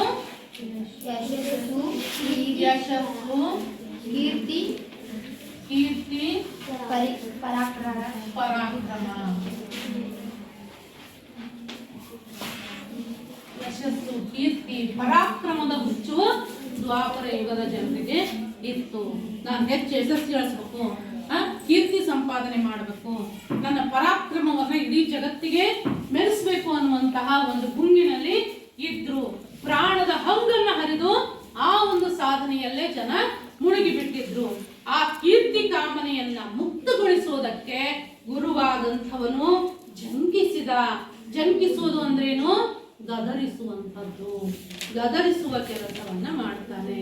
ಯಶಸ್ಸು, ಕೀರ್ತಿ, ಪರಾಕ್ರಮ. ಯಶಸ್ಸು, ಕೀರ್ತಿ, ಪರಾಕ್ರಮದ ಹುಚ್ಚು ದ್ವಾಪರ ಯುಗದ ಜನರಿಗೆ ಇತ್ತು. ನಾನು ಹೆಚ್ಚು ಯಶಸ್ಸು ಗಳಿಸ್ಬೇಕು, ಕೀರ್ತಿ ಸಂಪಾದನೆ ಮಾಡಬೇಕು, ನನ್ನ ಪರಾಕ್ರಮವನ್ನ ಇಡೀ ಜಗತ್ತಿಗೆ ಮೆರೆಸಬೇಕು ಅನ್ನುವಂತಹ ಒಂದು ಗುಂಗಿನಲ್ಲಿ ಇದ್ರು. ಪ್ರಾಣದ ಹಂಗನ್ನ ಹರಿದು ಆ ಒಂದು ಸಾಧನೆಯಲ್ಲೇ ಜನ ಮುಳುಗಿ ಬಿಟ್ಟಿದ್ರು. ಆ ಕೀರ್ತಿ ಕಾಮನೆಯನ್ನ ಮುಕ್ತಗೊಳಿಸುವುದಕ್ಕೆ ಗುರುವಾದಂಥವನು ಜಂಕಿಸುವುದು ಅಂದ್ರೇನು? ಗದರಿಸುವಂಥದ್ದು, ಗದರಿಸುವ ಕೆಲಸವನ್ನ ಮಾಡ್ತಾನೆ.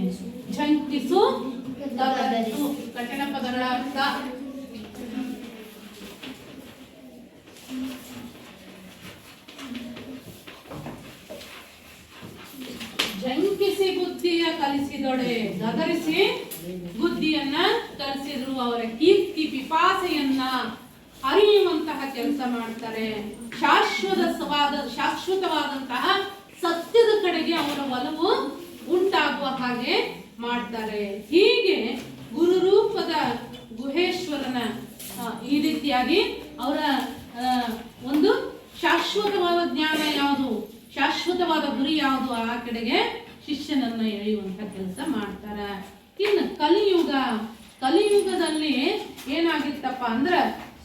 ಝಂಕಿಸು, ಗದರಿಸು ಕಠಿಣ ಪದಗಳ ಅರ್ಥ. ಜಂಕಿಸಿ ಬುದ್ಧಿಯ ಕಲಿಸಿದೊಡೆ, ಗದರಿಸಿ ಬುದ್ಧಿಯನ್ನ ಕಲಿಸಿದ್ರು. ಅವರ ಕೀರ್ತಿ ಪಿಪಾಸೆಯನ್ನ ಅರಿಯುವಂತಹ ಕೆಲಸ ಮಾಡ್ತಾರೆ. ಶಾಶ್ವತವಾದಂತಹ ಸತ್ಯದ ಕಡೆಗೆ ಅವರ ಒಲವು ಉಂಟಾಗುವ ಹಾಗೆ ಮಾಡ್ತಾರೆ. ಹೀಗೆ ಗುರುರೂಪದ ಗುಹೇಶ್ವರನ ಈ ರೀತಿಯಾಗಿ ಅವರ ಒಂದು ಶಾಶ್ವತವಾದ ಜ್ಞಾನ ಯಾವುದು, ಶಾಶ್ವತವಾದ ಗುರಿ ಯಾವುದು, ಆ ಕಡೆಗೆ ಶಿಷ್ಯನನ್ನ ಎಳೆಯುವಂತ ಕೆಲಸ ಮಾಡ್ತಾರ. ಇನ್ನು ಕಲಿಯುಗದಲ್ಲಿ ಏನಾಗಿತ್ತಪ್ಪ ಅಂದ್ರ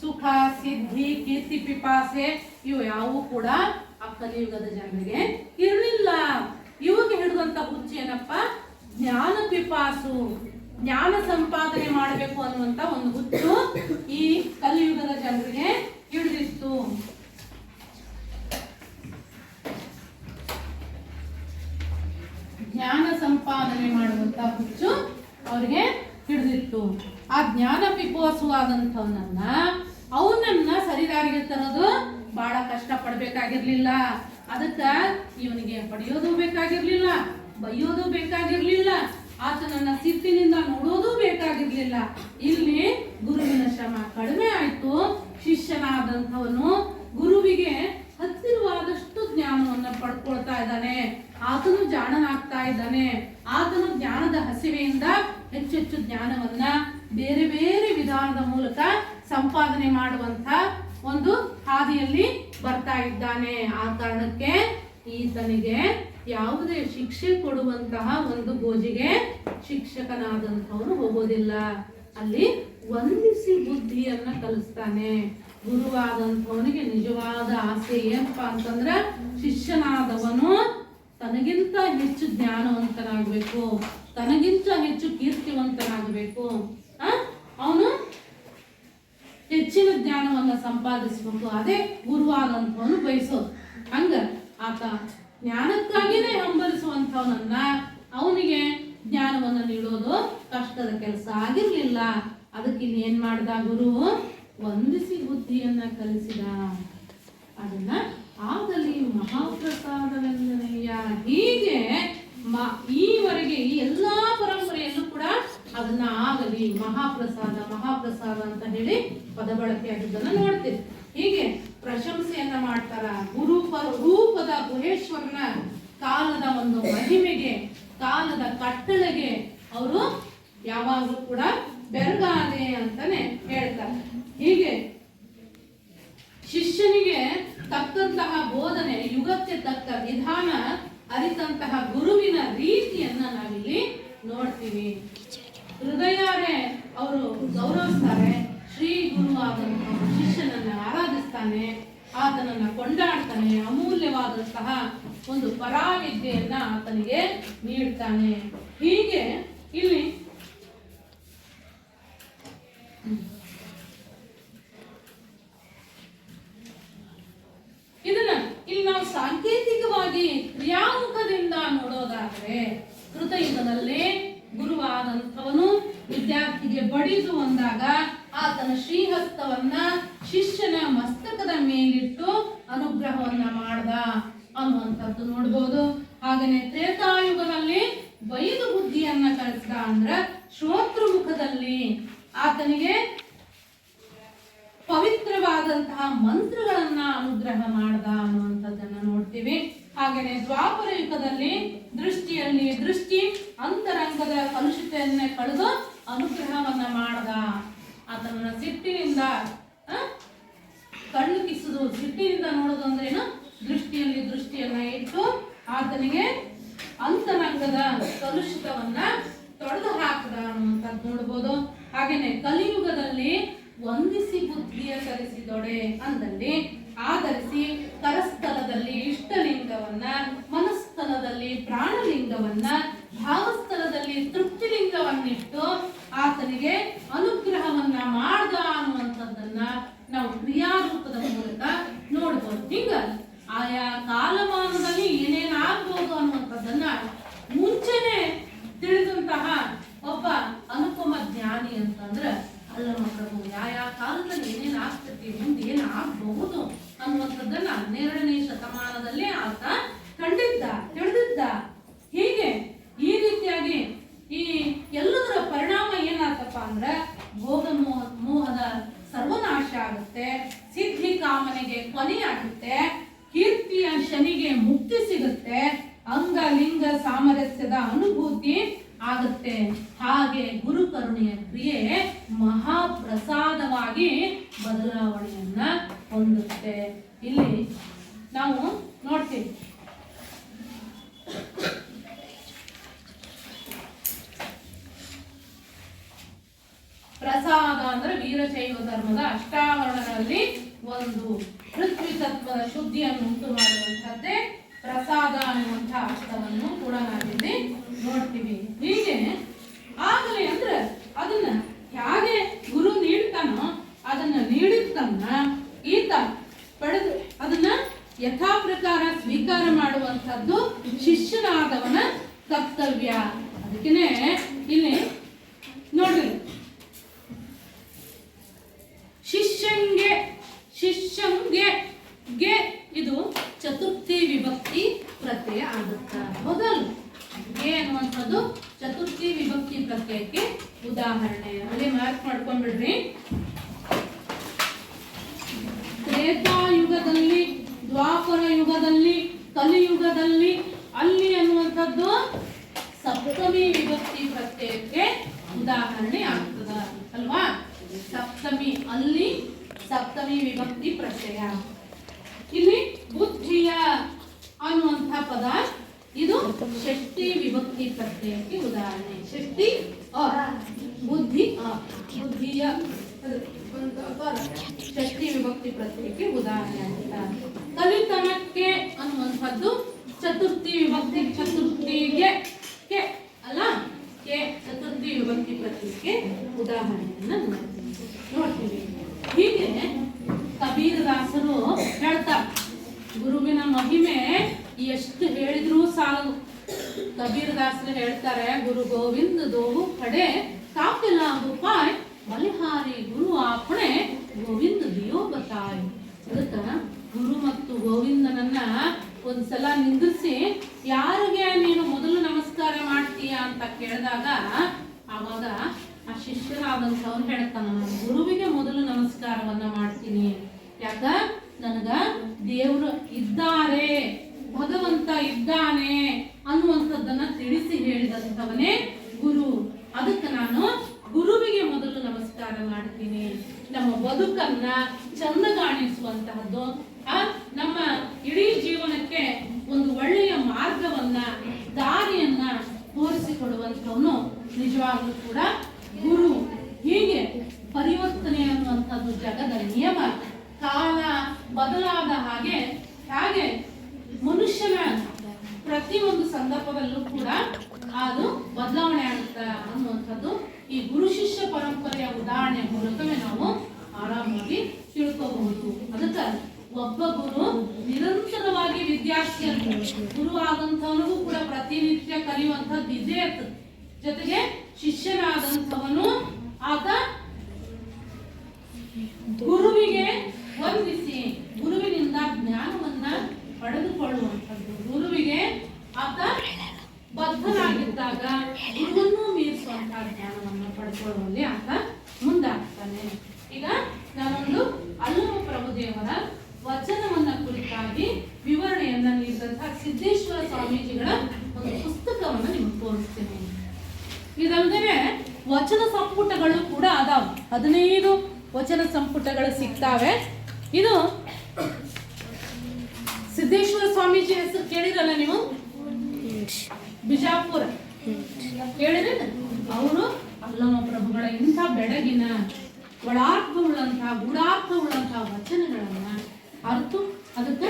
ಸುಖ, ಸಿದ್ಧಿ, ಕೀರ್ತಿ ಪಿಪಾಸೆ ಇವು ಯಾವೂ ಕೂಡ ಆ ಕಲಿಯುಗದ ಜನರಿಗೆ ಇರಲಿಲ್ಲ. ಇವಾಗ ಹಿಡಿದಂತ ಹುಚ್ಚು ಏನಪ್ಪ? ಜ್ಞಾನ ಪಿಪಾಸು, ಜ್ಞಾನ ಸಂಪಾದನೆ ಮಾಡಬೇಕು ಅನ್ನುವಂತ ಒಂದು ಹುಚ್ಚು ಈ ಕಲಿಯುಗದ ಜನರಿಗೆ ಹಿಡಿದಿತ್ತು. ಜ್ಞಾನ ಸಂಪಾದನೆ ಮಾಡುವಂತ ಹುಚ್ಚು ಅವ್ರಿಗೆ ಹಿಡಿದಿತ್ತು. ಆ ಜ್ಞಾನ ಪಿಪಾಸುವಾದಂಥವನನ್ನ ಅವನನ್ನ ಸರಿದಾರಿಗೆ ತರೋದು ಬಹಳ ಕಷ್ಟ ಪಡ್ಬೇಕಾಗಿರ್ಲಿಲ್ಲ. ಅದಕ್ಕ ಇವನಿಗೆ ಪಡೆಯೋದು ಬೇಕಾಗಿರ್ಲಿಲ್ಲ, ಬೈಯೋದು ಬೇಕಾಗಿರ್ಲಿಲ್ಲ, ಆತನನ್ನ ಸಿಟ್ಟಿನಿಂದ ನೋಡೋದು ಬೇಕಾಗಿರ್ಲಿಲ್ಲ. ಇಲ್ಲಿ ಗುರುವಿನ ಶ್ರಮ ಕಡಿಮೆ ಆಯ್ತು. ಶಿಷ್ಯನಾದಂಥವನು ಗುರುವಿಗೆ ಹತ್ತಿರವಾದಷ್ಟು ಜ್ಞಾನವನ್ನ ಪಡ್ಕೊಳ್ತಾ ಇದ್ದಾನೆ. ಆತನು ಜಾಣನಾಗ್ತಾ ಇದ್ದಾನೆ. ಆತನು ಜ್ಞಾನದ ಹಸಿವೆಯಿಂದ ಹೆಚ್ಚೆಚ್ಚು ಜ್ಞಾನವನ್ನ ಬೇರೆ ಬೇರೆ ವಿಧಾನದ ಮೂಲಕ ಸಂಪಾದನೆ ಮಾಡುವಂತ ಒಂದು ಹಾದಿಯಲ್ಲಿ ಬರ್ತಾ ಇದ್ದಾನೆ. ಆ ಕಾರಣಕ್ಕೆ ಈತನಿಗೆ ಯಾವುದೇ ಶಿಕ್ಷೆ ಕೊಡುವಂತಹ ಒಂದು ಗೋಜಿಗೆ ಶಿಕ್ಷಕನಾದಂಥವನು ಹೋಗೋದಿಲ್ಲ. ಅಲ್ಲಿ ವಂದಿಸಿ ಬುದ್ಧಿಯನ್ನ ಕಲಿಸ್ತಾನೆ. ಗುರುವಾದಂಥವನಿಗೆ ನಿಜವಾದ ಆಸೆ ಏನಪ್ಪಾ ಅಂತಂದ್ರ ಶಿಷ್ಯನಾದವನು ತನಗಿಂತ ಹೆಚ್ಚು ಜ್ಞಾನವಂತನಾಗಬೇಕು, ತನಗಿಂತ ಹೆಚ್ಚು ಕೀರ್ತಿವಂತನಾಗಬೇಕು, ಅವನು ಹೆಚ್ಚಿನ ಜ್ಞಾನವನ್ನ ಸಂಪಾದಿಸಬೇಕು. ಅದೇ ಗುರುವಾದಂಥವನು ಬಯಸೋದು. ಹಂಗ ಆತ ಜ್ಞಾನಕ್ಕಾಗಿನೇ ಹಂಬಲಿಸುವಂಥವನನ್ನ ಅವನಿಗೆ ಜ್ಞಾನವನ್ನ ನೀಡೋದು ಕಷ್ಟದ ಕೆಲಸ ಆಗಿರ್ಲಿಲ್ಲ. ಅದಕ್ಕೆ ಇಲ್ಲಿ ಏನ್ ಮಾಡ್ದ ಗುರು? ವಂದಿಸಿ ಬುದ್ಧಿಯನ್ನ ಕಲಿಸಿದ. ಅದನ್ನ ಆಗಲಿ ಮಹಾಪ್ರಸಾದವೆಂದನಯ್ಯ. ಹೀಗೆ ಈವರೆಗೆ ಈ ಎಲ್ಲಾ ಪರಂಪರೆಯಲ್ಲೂ ಕೂಡ ಅದನ್ನ ಆಗಲಿ ಮಹಾಪ್ರಸಾದ ಮಹಾಪ್ರಸಾದ ಅಂತ ಹೇಳಿ ಪದ ಬಳಕೆ ಆಗಿದ್ದನ್ನ ನೋಡ್ತೀವಿ. ಹೀಗೆ ಪ್ರಶಂಸೆಯನ್ನ ಮಾಡ್ತಾರ. ರೂಪದ ಗುಹೇಶ್ವರನ ಕಾಲದ ಒಂದು ಮಹಿಮೆಗೆ, ಕಾಲದ ಕಟ್ಟಳೆಗೆ ಅವರು ಯಾವಾಗಲೂ ಕೂಡ ಬೆರಗಾದೆ ಅಂತಾನೆ ಹೇಳ್ತಾರೆ. ಹೀಗೆ ಶಿಷ್ಯನಿಗೆ ತಕ್ಕಂತಹ ಬೋಧನೆ, ಯುಗಕ್ಕೆ ತಕ್ಕ ವಿಧಾನ ಅರಿತಂತಹ ಗುರುವಿನ ರೀತಿಯನ್ನ ನಾವಿಲ್ಲಿ ನೋಡ್ತೀವಿ. ಹೃದಯಾರೆ ಅವರು ಗೌರವಿಸ್ತಾರೆ. ಶ್ರೀ ಗುರುವಾದಂತಹ ಶಿಷ್ಯನನ್ನ ಆರಾಧಿಸ್ತಾನೆ, ಆತನನ್ನ ಕೊಂಡಾಡ್ತಾನೆ, ಅಮೂಲ್ಯವಾದಂತಹ ಒಂದು ಪರಾವಿದ್ಯೆಯನ್ನ ಆತನಿಗೆ ನೀಡ್ತಾನೆ. ಹೀಗೆ ಇಲ್ಲಿ ಇದನ್ನ ಇಲ್ಲಿ ನಾವು ಸಾಂಕೇತಿಕವಾಗಿ ಕ್ರಿಯಾಮುಖದಿಂದ ನೋಡೋದಾದ್ರೆ, ಕೃತಯುಗದಲ್ಲಿ ಗುರುವಾದಂಥವನು ವಿದ್ಯಾರ್ಥಿಗೆ ಬಡಿದು ಅಂದಾಗ ಆತನ ಶ್ರೀಹಸ್ತವನ್ನ ಶಿಷ್ಯನ ಮಸ್ತಕದ ಮೇಲಿಟ್ಟು ಅನುಗ್ರಹವನ್ನ ಮಾಡ್ದ ಅನ್ನುವಂಥದ್ದು ನೋಡ್ಬೋದು. ಹಾಗೇನೆ ತ್ರೇತಾಯುಗದಲ್ಲಿ ಬೈದು ಬುದ್ಧಿಯನ್ನ ಕಲಿಸ್ದ ಅಂದ್ರ ಶ್ರೋತೃಮುಖದಲ್ಲಿ ಆತನಿಗೆ ಪವಿತ್ರವಾದಂತಹ ಮಂತ್ರಗಳನ್ನ ಅನುಗ್ರಹ ಮಾಡ್ದ ಅನ್ನುವಂಥದ್ದನ್ನ ನೋಡ್ತೀವಿ. ಹಾಗೇನೆ ದ್ವಾಪರ ಯುಗದಲ್ಲಿ ದೃಷ್ಟಿ ಅಂತರಂಗದ ಕಲುಷಿತೆಯನ್ನ ಕಳೆದು ಅನುಗ್ರಹವನ್ನ ಮಾಡ್ದ. ಆತನ ಸಿಟ್ಟಿನಿಂದ ಕಣ್ಣು ಕಿಸುದು, ಸಿಟ್ಟಿನಿಂದ ನೋಡೋದು ಅಂದ್ರೇನು? ದೃಷ್ಟಿಯನ್ನ ಇಟ್ಟು ಆತನಿಗೆ ಅಂತರಂಗದ ಕಲುಷಿತವನ್ನ ತೊಡೆದು ಹಾಕದ ಅನ್ನುವಂಥದ್ದು ನೋಡ್ಬೋದು. ಹಾಗೇನೆ ಕಲಿಯುಗದಲ್ಲಿ ವಂದಿಸಿ ಬುದ್ಧಿಯ ಕಲಿಸಿದೊಡೆ ಅಂದಲ್ಲಿ ಆಧರಿಸಿ ಕರಸ್ಥಲದಲ್ಲಿ ಇಷ್ಟಲಿಂಗವನ್ನ, ಮನಸ್ಥಲದಲ್ಲಿ ಪ್ರಾಣಲಿಂಗವನ್ನ, ಭಾವಸ್ಥಲದಲ್ಲಿ ತೃಪ್ತಿಲಿಂಗವನ್ನಿಟ್ಟು ಆತನಿಗೆ ಅನುಗ್ರಹವನ್ನ ಮಾಡ್ದ ಅನ್ನುವಂಥದ್ದನ್ನ ನಾವು ಕ್ರಿಯಾರೂಪದ ಮೂಲಕ ನೋಡ್ಬೋದು. ಹಿಂಗ ಆಯಾ ಕಾಲಮಾನದಲ್ಲಿ ಏನೇನಾಗ್ಬೋದು ಅನ್ನುವಂಥದ್ದನ್ನ ಮುಂಚೆನೆ ತಿಳಿದಂತಹ ಒಬ್ಬ ಅನುಪಮ ಜ್ಞಾನಿ ಅಂತಂದ್ರ ಅಲ್ಲಮ್ಮ ಪ್ರಭು, ಯಾವ ಕಾಲದಲ್ಲಿ ಏನೇನು ಆಗ್ತೈತಿ, ಮುಂದೆ ಏನು ಆಗಬಹುದು ಅನ್ನುವಂಥದ್ದನ್ನ 12ನೇ ಶತಮಾನದಲ್ಲಿ ಆತ ಕಂಡಿದ್ದ, ತಿಳಿದಿದ್ದ. ಹೀಗೆ ಈ ರೀತಿಯಾಗಿ ಈ ಎಲ್ಲದರ ಪರಿಣಾಮ ಏನಾಗ್ತಪ್ಪ ಅಂದ್ರೆ ಭೋಗ ಮೋಹದ ಸರ್ವನಾಶ ಆಗುತ್ತೆ, ಸಿದ್ಧಿ ಕಾಮನೆಗೆ ಕೊನೆಯಾಗುತ್ತೆ, ಕೀರ್ತಿಯ ಶನಿಗೆ ಮುಕ್ತಿ ಸಿಗುತ್ತೆ, ಅಂಗ ಲಿಂಗ ಸಾಮರಸ್ಯದ ಅನುಭೂತಿ ಆಗುತ್ತೆ. ಹಾಗೆ ಗುರು ಕರುಣೆಯ ಕ್ರಿಯೆ ಮಹಾಪ್ರಸಾದವಾಗಿ ಬದಲಾವಣೆಯನ್ನ ಹೊಂದುತ್ತೆ. ಇಲ್ಲಿ ನಾವು ನೋಡ್ತೀವಿ, ಪ್ರಸಾದ ಅಂದ್ರೆ ವೀರಶೈವ ಧರ್ಮದ ಅಷ್ಟಾವರಣಗಳಲ್ಲಿ ಒಂದು ಪೃಥ್ವಿ ತತ್ವದ ಶುದ್ಧಿಯನ್ನು ಉಂಟು ಮಾಡುವಂತಹದ್ದೇ ಪ್ರಸಾದ ಅನ್ನುವಂತಹ ಅರ್ಥವನ್ನು ಕೂಡ ನಾವಿಲ್ಲಿ ನೋಡ್ತೀವಿ. ಹೀಗೆ ಆಗಲಿ ಅಂದ್ರೆ ಅದನ್ನ ಹೇಗೆ ಗುರು ನೀಡ್ತಾನೋ ಅದನ್ನ ನೀಡಿದ್ದನ್ನ ಈತ ಪಡೆದು ಅದನ್ನ ಯಥಾ ಪ್ರಕಾರ ಸ್ವೀಕಾರ ಮಾಡುವಂತಹದ್ದು ಶಿಷ್ಯನಾದವನ ಕರ್ತವ್ಯ. ಅದಕ್ಕೇನೆ ಇಲ್ಲಿ ನೋಡ್ರಿ, ಶಿಷ್ಯಂಗೆ ಗೆ ಇದು ಚತುರ್ಥಿ ವಿಭಕ್ತಿ ಪ್ರತ್ಯಯ ಆಗುತ್ತ. ಹೌದಲ್ಲ? ಗೆ ಅನ್ನುವಂಥದ್ದು ಚತುರ್ಥಿ ವಿಭಕ್ತಿ ಪ್ರತ್ಯಯಕ್ಕೆ ಉದಾಹರಣೆ. ಅಲ್ಲಿ ಮಾರ್ಕ್ ಮಾಡ್ಕೊಂಡ್ಬಿಡ್ರಿ. ತ್ರೇತಾಯುಗದಲ್ಲಿ, ದ್ವಾಪರ ಯುಗದಲ್ಲಿ, ಕಲಿಯುಗದಲ್ಲಿ ಅಲ್ಲಿ ಅನ್ನುವಂಥದ್ದು ಸಪ್ತಮಿ ವಿಭಕ್ತಿ ಪ್ರತ್ಯಯಕ್ಕೆ ಉದಾಹರಣೆ ಆಗ್ತದ ಅಲ್ವಾ? ಸಪ್ತಮಿ ಅಲ್ಲಿ ಸಪ್ತಮಿ ವಿಭಕ್ತಿ ಪ್ರತ್ಯಯ. ಇಲ್ಲಿ ಬುದ್ಧಿಯ ಅನ್ನುವಂಥ ಪದ ಇದು ಷಷ್ಠಿ ವಿಭಕ್ತಿ ಪ್ರತ್ಯಯಕ್ಕೆ ಉದಾಹರಣೆ. ಷಷ್ಠಿ ಬುದ್ಧಿ ಬುದ್ಧಿಯ ಷಷ್ಠಿ ವಿಭಕ್ತಿ ಪ್ರತ್ಯಯಕ್ಕೆ ಉದಾಹರಣೆ ಅಂತ. ಕಲಿತನಕ್ಕೆ ಅನ್ನುವಂಥದ್ದು ಚತುರ್ಥಿ ವಿಭಕ್ತಿ, ಚತುರ್ಥಿಗೆ ಕೆ ಅಲ್ಲ, ಕೆ ಚತುರ್ಥಿ ವಿಭಕ್ತಿ ಪ್ರತ್ಯಯಕ್ಕೆ ಉದಾಹರಣೆಯನ್ನ ನೋಡ್ತೀವಿ. ಹೀಗೆ ಕಬೀರದಾಸರು ಹೇಳ್ತಾರೆ, ಗುರುವಿನ ಮಹಿಮೆ ಎಷ್ಟು ಹೇಳಿದ್ರೂ ಸಾಲದು. ಕಬೀರದಾಸರು ಹೇಳ್ತಾರೆ, ಗುರು ಗೋವಿಂದ ದೋಹು ಕಡೆ ಕಾಪಿಲ ಉಪಾಯ್ ಬಲಿಹಾರಿ ಗುರು ಆಪಣೆ ಗೋವಿಂದ ದಿಯೋ ಬತಾಯ್. ಅದಕ್ಕ ಗುರು ಮತ್ತು ಗೋವಿಂದನನ್ನ ಒಂದ್ಸಲ ನಿಂದಿಸಿ ಯಾರಿಗೆ ನೀನು ಮೊದಲು ನಮಸ್ಕಾರ ಮಾಡ್ತೀಯ ಅಂತ ಕೇಳಿದಾಗ ಆವಾಗ ಆ ಶಿಷ್ಯರಾದಂಥವ್ರು ಹೇಳ್ತಾನ, ನಾನು ಗುರುವಿಗೆ ಮೊದಲು ನಮಸ್ಕಾರವನ್ನ ಮಾಡ್ತೀನಿ. ಯಾಕ ನನಗ ದೇವರು ಇದ್ದಾರೆ, ಭಗವಂತ ಇದ್ದಾನೆ ಅನ್ನುವಂಥದ್ದನ್ನ ತಿಳಿಸಿ ಹೇಳಿದಂಥವನೇ ಗುರು. ಅದಕ್ಕೆ ನಾನು ಗುರುವಿಗೆ ಮೊದಲು ನಮಸ್ಕಾರ ಮಾಡ್ತೀನಿ. ನಮ್ಮ ಬದುಕನ್ನ ಚಂದಗಾಣಿಸುವಂತಹದ್ದು, ನಮ್ಮ ಇಡೀ ಜೀವನಕ್ಕೆ ಒಂದು ಒಳ್ಳೆಯ ಮಾರ್ಗವನ್ನ ದಾರಿಯನ್ನ ತೋರಿಸಿಕೊಡುವಂಥವನು ನಿಜವಾಗ್ಲೂ ಕೂಡ ಗುರು. ಹೀಗೆ ಪರಿವರ್ತನೆ ಅನ್ನುವಂಥದ್ದು ಜಗದ ನಿಯಮ. ಕಾಲ ಬದಲಾದ ಹಾಗೆ ಮನುಷ್ಯನ ಪ್ರತಿಯೊಂದು ಸಂದರ್ಭದಲ್ಲೂ ಕೂಡ ಅದು ಬದಲಾವಣೆ ಆಗುತ್ತೆ ಅನ್ನುವಂಥದ್ದು ಈ ಗುರು ಶಿಷ್ಯ ಪರಂಪರೆಯ ಉದಾಹರಣೆ ಮೂಲಕವೇ ನಾವು ಆರಾಮಾಗಿ ತಿಳ್ಕೋಬಹುದು. ಅದಕ್ಕೆ ಒಬ್ಬ ಗುರು ನಿರಂತರವಾಗಿ ವಿದ್ಯಾರ್ಥಿಯನ್ನು ಗುರು ಆದಂಥವನಿಗೂ ಕೂಡ ಪ್ರತಿನಿತ್ಯ ಕಲಿಯುವಂಥದ್ದು ಇದೇ ಇರ್ತದೆ. ಜೊತೆಗೆ ಶಿಷ್ಯನಾದಂಥವನು ಆತ ಗುರುವಿಗೆ ವಂದಿಸಿ ಗುರುವಿನಿಂದ ಜ್ಞಾನವನ್ನ ಪಡೆದುಕೊಳ್ಳುವಂಥದ್ದು. ಗುರುವಿಗೆ ಆತ ಬದ್ಧನಾಗಿದ್ದಾಗ ಗುರುವನ್ನು ಮೀರಿಸುವಂತಹ ಜ್ಞಾನವನ್ನು ಪಡೆದುಕೊಳ್ಳುವಲ್ಲಿ ಆತ ಮುಂದಾಗ್ತಾನೆ. ಈಗ ನಾನೊಂದು ಅಲ್ಲಮ ಪ್ರಭುದೇವರ ವಚನವನ್ನ ಕುರಿತಾಗಿ ವಿವರಣೆಯನ್ನ ನೀಡಿದಂತಹ ಸಿದ್ದೇಶ್ವರ ಸ್ವಾಮೀಜಿಗಳ ಒಂದು ಪುಸ್ತಕವನ್ನು ನಿಮ್ಗೆ ತೋರಿಸ್ತೇನೆ. ಇದಲ್ಲದೆ ವಚನ ಸಂಪುಟಗಳು ಕೂಡ ಅದಾವ. 15 ವಚನ ಸಂಪುಟಗಳು ಸಿಗ್ತಾವೆ. ಇದು ಸಿದ್ದೇಶ್ವರ ಸ್ವಾಮೀಜಿ ಹೆಸರು ಕೇಳಿರಲ್ಲ ನೀವು? ಬಿಜಾಪುರ ಕೇಳಿದ್ರೆ ಅವರು ಅಲ್ಲಮ ಪ್ರಭುಗಳ ಇಂಥ ಬೆಳಗಿನ ಒಳಾರ್ಥವುಳ್ಳಂತಹ ಗೂಢಾರ್ಥವುಳ್ಳಂತಹ ವಚನಗಳನ್ನ ಅರ್ಥ, ಅದಕ್ಕೆ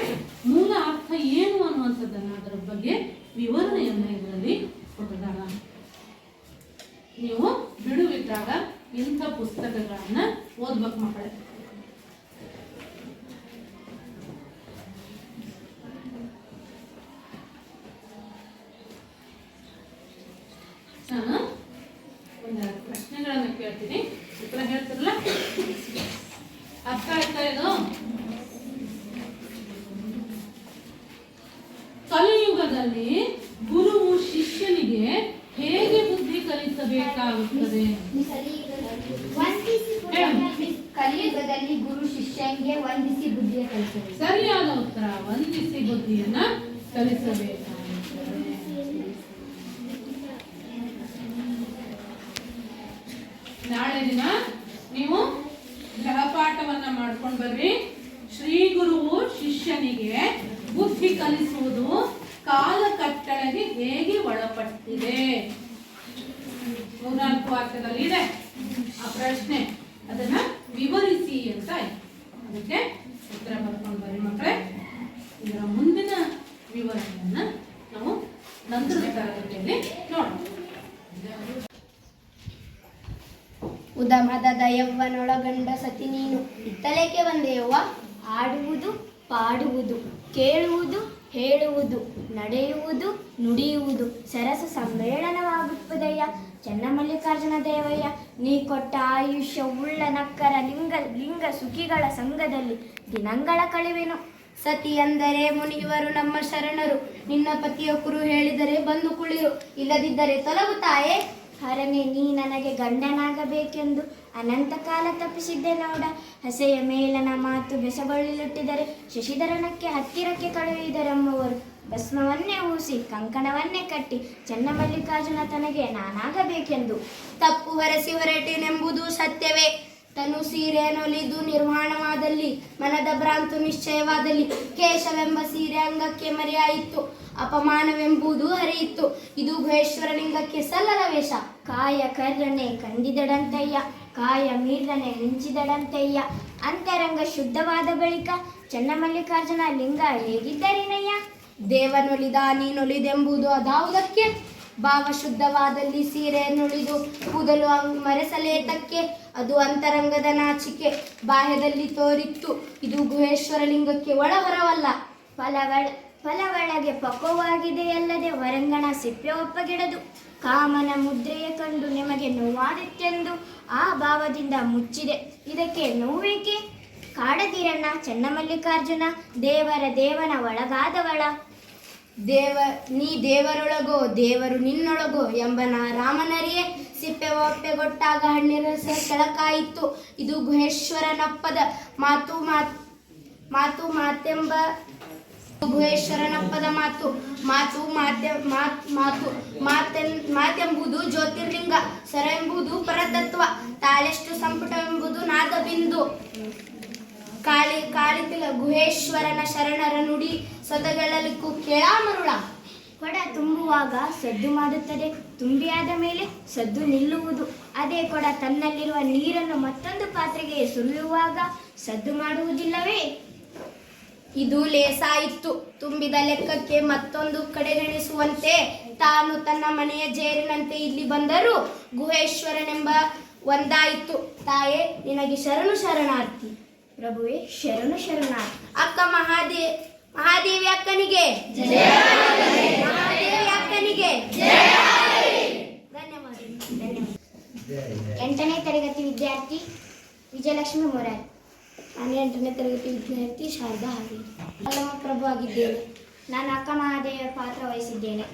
ಮೂಲ ಅರ್ಥ ಏನು ಅನ್ನುವಂಥದ್ದನ್ನ ಅದರ ಬಗ್ಗೆ ವಿವರಣೆಯನ್ನ ಇದರಲ್ಲಿ ಕೊಟ್ಟಿದ್ದಾರ. ನೀವು ಬಿಡುವಿದ್ದಾಗ ಇಂಥ ಪುಸ್ತಕಗಳನ್ನ ಓದ್ಬೇಕು ಮಕ್ಕಳೇ. ನಾನು ಒಂದೆರಡು ಪ್ರಶ್ನೆಗಳನ್ನ ಕೇಳ್ತೀನಿ, ಉತ್ತರ ಹೇಳ್ತಿರಲ್ಲ? ಅರ್ಥ ಆಯ್ತಾ ಇದು? ಕಲಿಯುಗದಲ್ಲಿ ಗುರುವು ಶಿಷ್ಯನಿಗೆ ಹೇಗೆ ಬುದ್ಧಿ ಕಲಿಸಬೇಕಾಗುತ್ತದೆ? ಕಲಿಯುಗದಲ್ಲಿ ಗುರು ಶಿಷ್ಯನಿಗೆ ವಂದಿಸಿ ಬುದ್ಧಿಯ ಕಲಿಸಬೇಕು. ಸರಿಯಾದ ಉತ್ತರ, ವಂದಿಸಿ ಬುದ್ಧಿಯನ್ನ ಕಲಿಸಬೇಕಾಗುತ್ತದೆ. ನಾಳೆ ದಿನ ನೀವು ಗೃಹಪಾಠವನ್ನ ಮಾಡ್ಕೊಂಡು ಬರ್ರಿ. ಶ್ರೀ ಗುರುವು ಶಿಷ್ಯನಿಗೆ ಬುದ್ಧಿ ಕಲಿಸುವುದು ಕಾಲ ಕಟ್ಟಳೆಗೆ ಹೇಗೆ ಒಳಪಟ್ಟಿದೆ? 4 ವಾಕ್ಯದಲ್ಲಿ ಇದೆ ಆ ಪ್ರಶ್ನೆ. ಅದನ್ನ ವಿವರಿಸಿ ಅಂತ ಆಯ್ತು. ಅದಕ್ಕೆ ಉತ್ತರ ಬರ್ಕೊಂಡು ಬರ್ರಿ ಮಕ್ಕಳೇ. ಇದರ ಮುಂದಿನ ವಿವರಣೆಯನ್ನ ನಾವು ನಂತರದ ತರಗತಿಯಲ್ಲಿ ನೋಡೋಣ. ಉದಮದ ದಯವ್ವನೊಳಗಂಡ ಸತಿ ನೀನು ಇತ್ತಲೇಕೆ ಬಂದೆಯವ್ವ. ಆಡುವುದು ಪಾಡುವುದು ಕೇಳುವುದು ಹೇಳುವುದು ನಡೆಯುವುದು ನುಡಿಯುವುದು ಸರಸ ಸಮ್ಮೇಳನವಾಗುತ್ತದಯ್ಯ. ಚನ್ನಮಲ್ಲಿಕಾರ್ಜುನ ದೇವಯ್ಯ ನೀ ಕೊಟ್ಟ ಆಯುಷ್ಯ ಉಳ್ಳ ನಕ್ಕರ ಲಿಂಗ ಸುಖಿಗಳ ಸಂಘದಲ್ಲಿ ದಿನಂಗಳ ಕಳೆವೆನು. ಸತಿ ಅಂದರೆ ಮುನಿಯವರು ನಮ್ಮ ಶರಣರು. ನಿನ್ನ ಪತಿಯ ಕುರು ಹೇಳಿದರೆ ಬಂದು ಕುಳಿರು, ಇಲ್ಲದಿದ್ದರೆ ತೊಲಗು ತಾಯೇ. ಹರನೆ ನೀ ನನಗೆ ಗಂಡನಾಗಬೇಕೆಂದು ಅನಂತ ಕಾಲ ತಪ್ಪಿಸಿದ್ದೆ ನೋಡ. ಹಸೆಯ ಮೇಲನ ಮಾತು ಬೆಸಗೊಳ್ಳಿಲಿಟ್ಟಿದರೆ ಶಶಿಧರನಕ್ಕೆ ಹತ್ತಿರಕ್ಕೆ ಕಳುಹಿದರಮ್ಮವರು. ಭಸ್ಮವನ್ನೇ ಊಸಿ ಕಂಕಣವನ್ನೇ ಕಟ್ಟಿ ಚನ್ನಮಲ್ಲಿಕಾರ್ಜುನ ತನಗೆ ನಾನಾಗಬೇಕೆಂದು. ತಪ್ಪು ಹೊರಸಿ ಹೊರಟಿನೆಂಬುದು ಸತ್ಯವೇ. ತನು ಸೀರೆ ನೊಲಿದು ನಿರ್ಮಾಣವಾದಲ್ಲಿ ಮನದ ಭ್ರಾಂತು ನಿಶ್ಚಯವಾದಲ್ಲಿ ಕೇಶವೆಂಬ ಸೀರೆ ಅಂಗಕ್ಕೆ ಮರೆಯಾಯಿತು, ಅಪಮಾನವೆಂಬುದು ಹರಿಯಿತು. ಇದು ಗುಹೇಶ್ವರಲಿಂಗಕ್ಕೆ ಸಲ್ಲದ ವೇಷ. ಕಾಯ ಕರ್ರನೆ ಕಂಡಿದಡಂತಯ್ಯ, ಕಾಯ ಮೀರ್ರನೆ ಮಿಂಚಿದಡಂತಯ್ಯ. ಅಂತರಂಗ ಶುದ್ಧವಾದ ಬಳಿಕ ಚನ್ನಮಲ್ಲಿಕಾರ್ಜುನ ಲಿಂಗ ಹೇಗಿದ್ದರಿನಯ್ಯ. ದೇವನೊಲಿದ ನೀನೊಲಿದೆಂಬುದು ಅದಾವುದಕ್ಕೆ. ಭಾವ ಶುದ್ಧವಾದಲ್ಲಿ ಸೀರೆ ನುಳಿದು ಕೂದಲು ಮರೆಸಲೇತಕ್ಕೆ. ಅದು ಅಂತರಂಗದ ನಾಚಿಕೆ ಬಾಹ್ಯದಲ್ಲಿ ತೋರಿತ್ತು. ಇದು ಗುಹೇಶ್ವರ ಲಿಂಗಕ್ಕೆ ಒಳಹೊರವಲ್ಲ. ಫಲ ಒಳಗೆ ಪಕ್ವವಾಗಿದೆಯಲ್ಲದೆ ಹೊರಂಗಣ ಸಿಪ್ಪೆ ಒಪ್ಪಗಿಡದು. ಕಾಮನ ಮುದ್ರೆಯ ಕಂಡು ನಿಮಗೆ ನೋವಾದಿತ್ತೆಂದು ಆ ಭಾವದಿಂದ ಮುಚ್ಚಿದೆ. ಇದಕ್ಕೆ ನೋವೇಕೆ? ಕಾಡದಿರಣ್ಣ ಚನ್ನಮಲ್ಲಿಕಾರ್ಜುನ, ದೇವರ ದೇವನ ಒಳಗಾದವಳ. ನೀ ದೇವರೊಳಗೋ ದೇವರು ನಿನ್ನೊಳಗೋ ಎಂಬನ ರಾಮನರಿಯೇ ಸಿಪ್ಪೆ ಒಪ್ಪೆಗೊಟ್ಟಾಗ ಹಣ್ಣಿರಸ ಕೆಳಕಾಯಿತು. ಇದು ಗುಹೇಶ್ವರನಪ್ಪದ ಮಾತು ಮಾತು ಮಾತೆಂಬ ಗುಹೇಶ್ವರನಪ್ಪದ ಮಾತು ಮಾತು ಮಾತೆಂಬುದು ಜ್ಯೋತಿರ್ಲಿಂಗ, ಸರ ಎಂಬುದು ಪರತತ್ವ, ತಾಳೆಷ್ಟು ಸಂಪುಟವೆಂಬುದು ನಾದಬಿಂದು. ಕಾಳಿತಿಲ ಗುಹೇಶ್ವರನ ಶರಣರ ನುಡಿ ಸದಗಳಲಿಕ್ಕೂ ಕೇಳಾಮರುಳ. ಕೊಡ ತುಂಬುವಾಗ ಸದ್ದು ಮಾಡುತ್ತದೆ, ತುಂಬಿಯಾದ ಮೇಲೆ ಸದ್ದು ನಿಲ್ಲುವುದು. ಅದೇ ಕೊಡ ತನ್ನಲ್ಲಿರುವ ನೀರನ್ನು ಮತ್ತೊಂದು ಪಾತ್ರೆಗೆ ಸುರಿಯುವಾಗ ಸದ್ದು ಮಾಡುವುದಿಲ್ಲವೇ? ಇದು ಲೇಸಾಯಿತು. ತುಂಬಿದ ಲೆಕ್ಕಕ್ಕೆ ಮತ್ತೊಂದು ಕಡೆಗಣಿಸುವಂತೆ ತಾನು ತನ್ನ ಮನೆಯ ಜೇರಿನಂತೆ ಇಲ್ಲಿ ಬಂದರೂ ಗುಹೇಶ್ವರನೆಂಬ ಒಂದಾಯಿತು. ತಾಯೇ ನಿನಗೆ ಶರಣು ಶರಣಾರ್ಥಿ. ಪ್ರಭುವೇ ಶರಣು ಶರಣಾರ್ಥಿ. ಅಕ್ಕ ಮಹಾದೇವಿ ಅಕ್ಕನಿಗೆ, ಮಹಾದೇವಿ ಅಕ್ಕನಿಗೆ ಧನ್ಯವಾದ. 8ನೇ ತರಗತಿ ವಿದ್ಯಾರ್ಥಿ ವಿಜಯಲಕ್ಷ್ಮಿ ಮೊರಾರಿ. ನಾನು 8ನೇ ತರಗತಿ ವಿದ್ಯಾರ್ಥಿ ಶಾರದಾ ಹಾವೇರಿ. ಅಲ್ಲಮ್ಮ ಪ್ರಭು ಆಗಿದ್ದೇನೆ. ನಾನು ಅಕ್ಕ ಮಹಾದೇವಿಯ ಪಾತ್ರ ವಹಿಸಿದ್ದೇನೆ.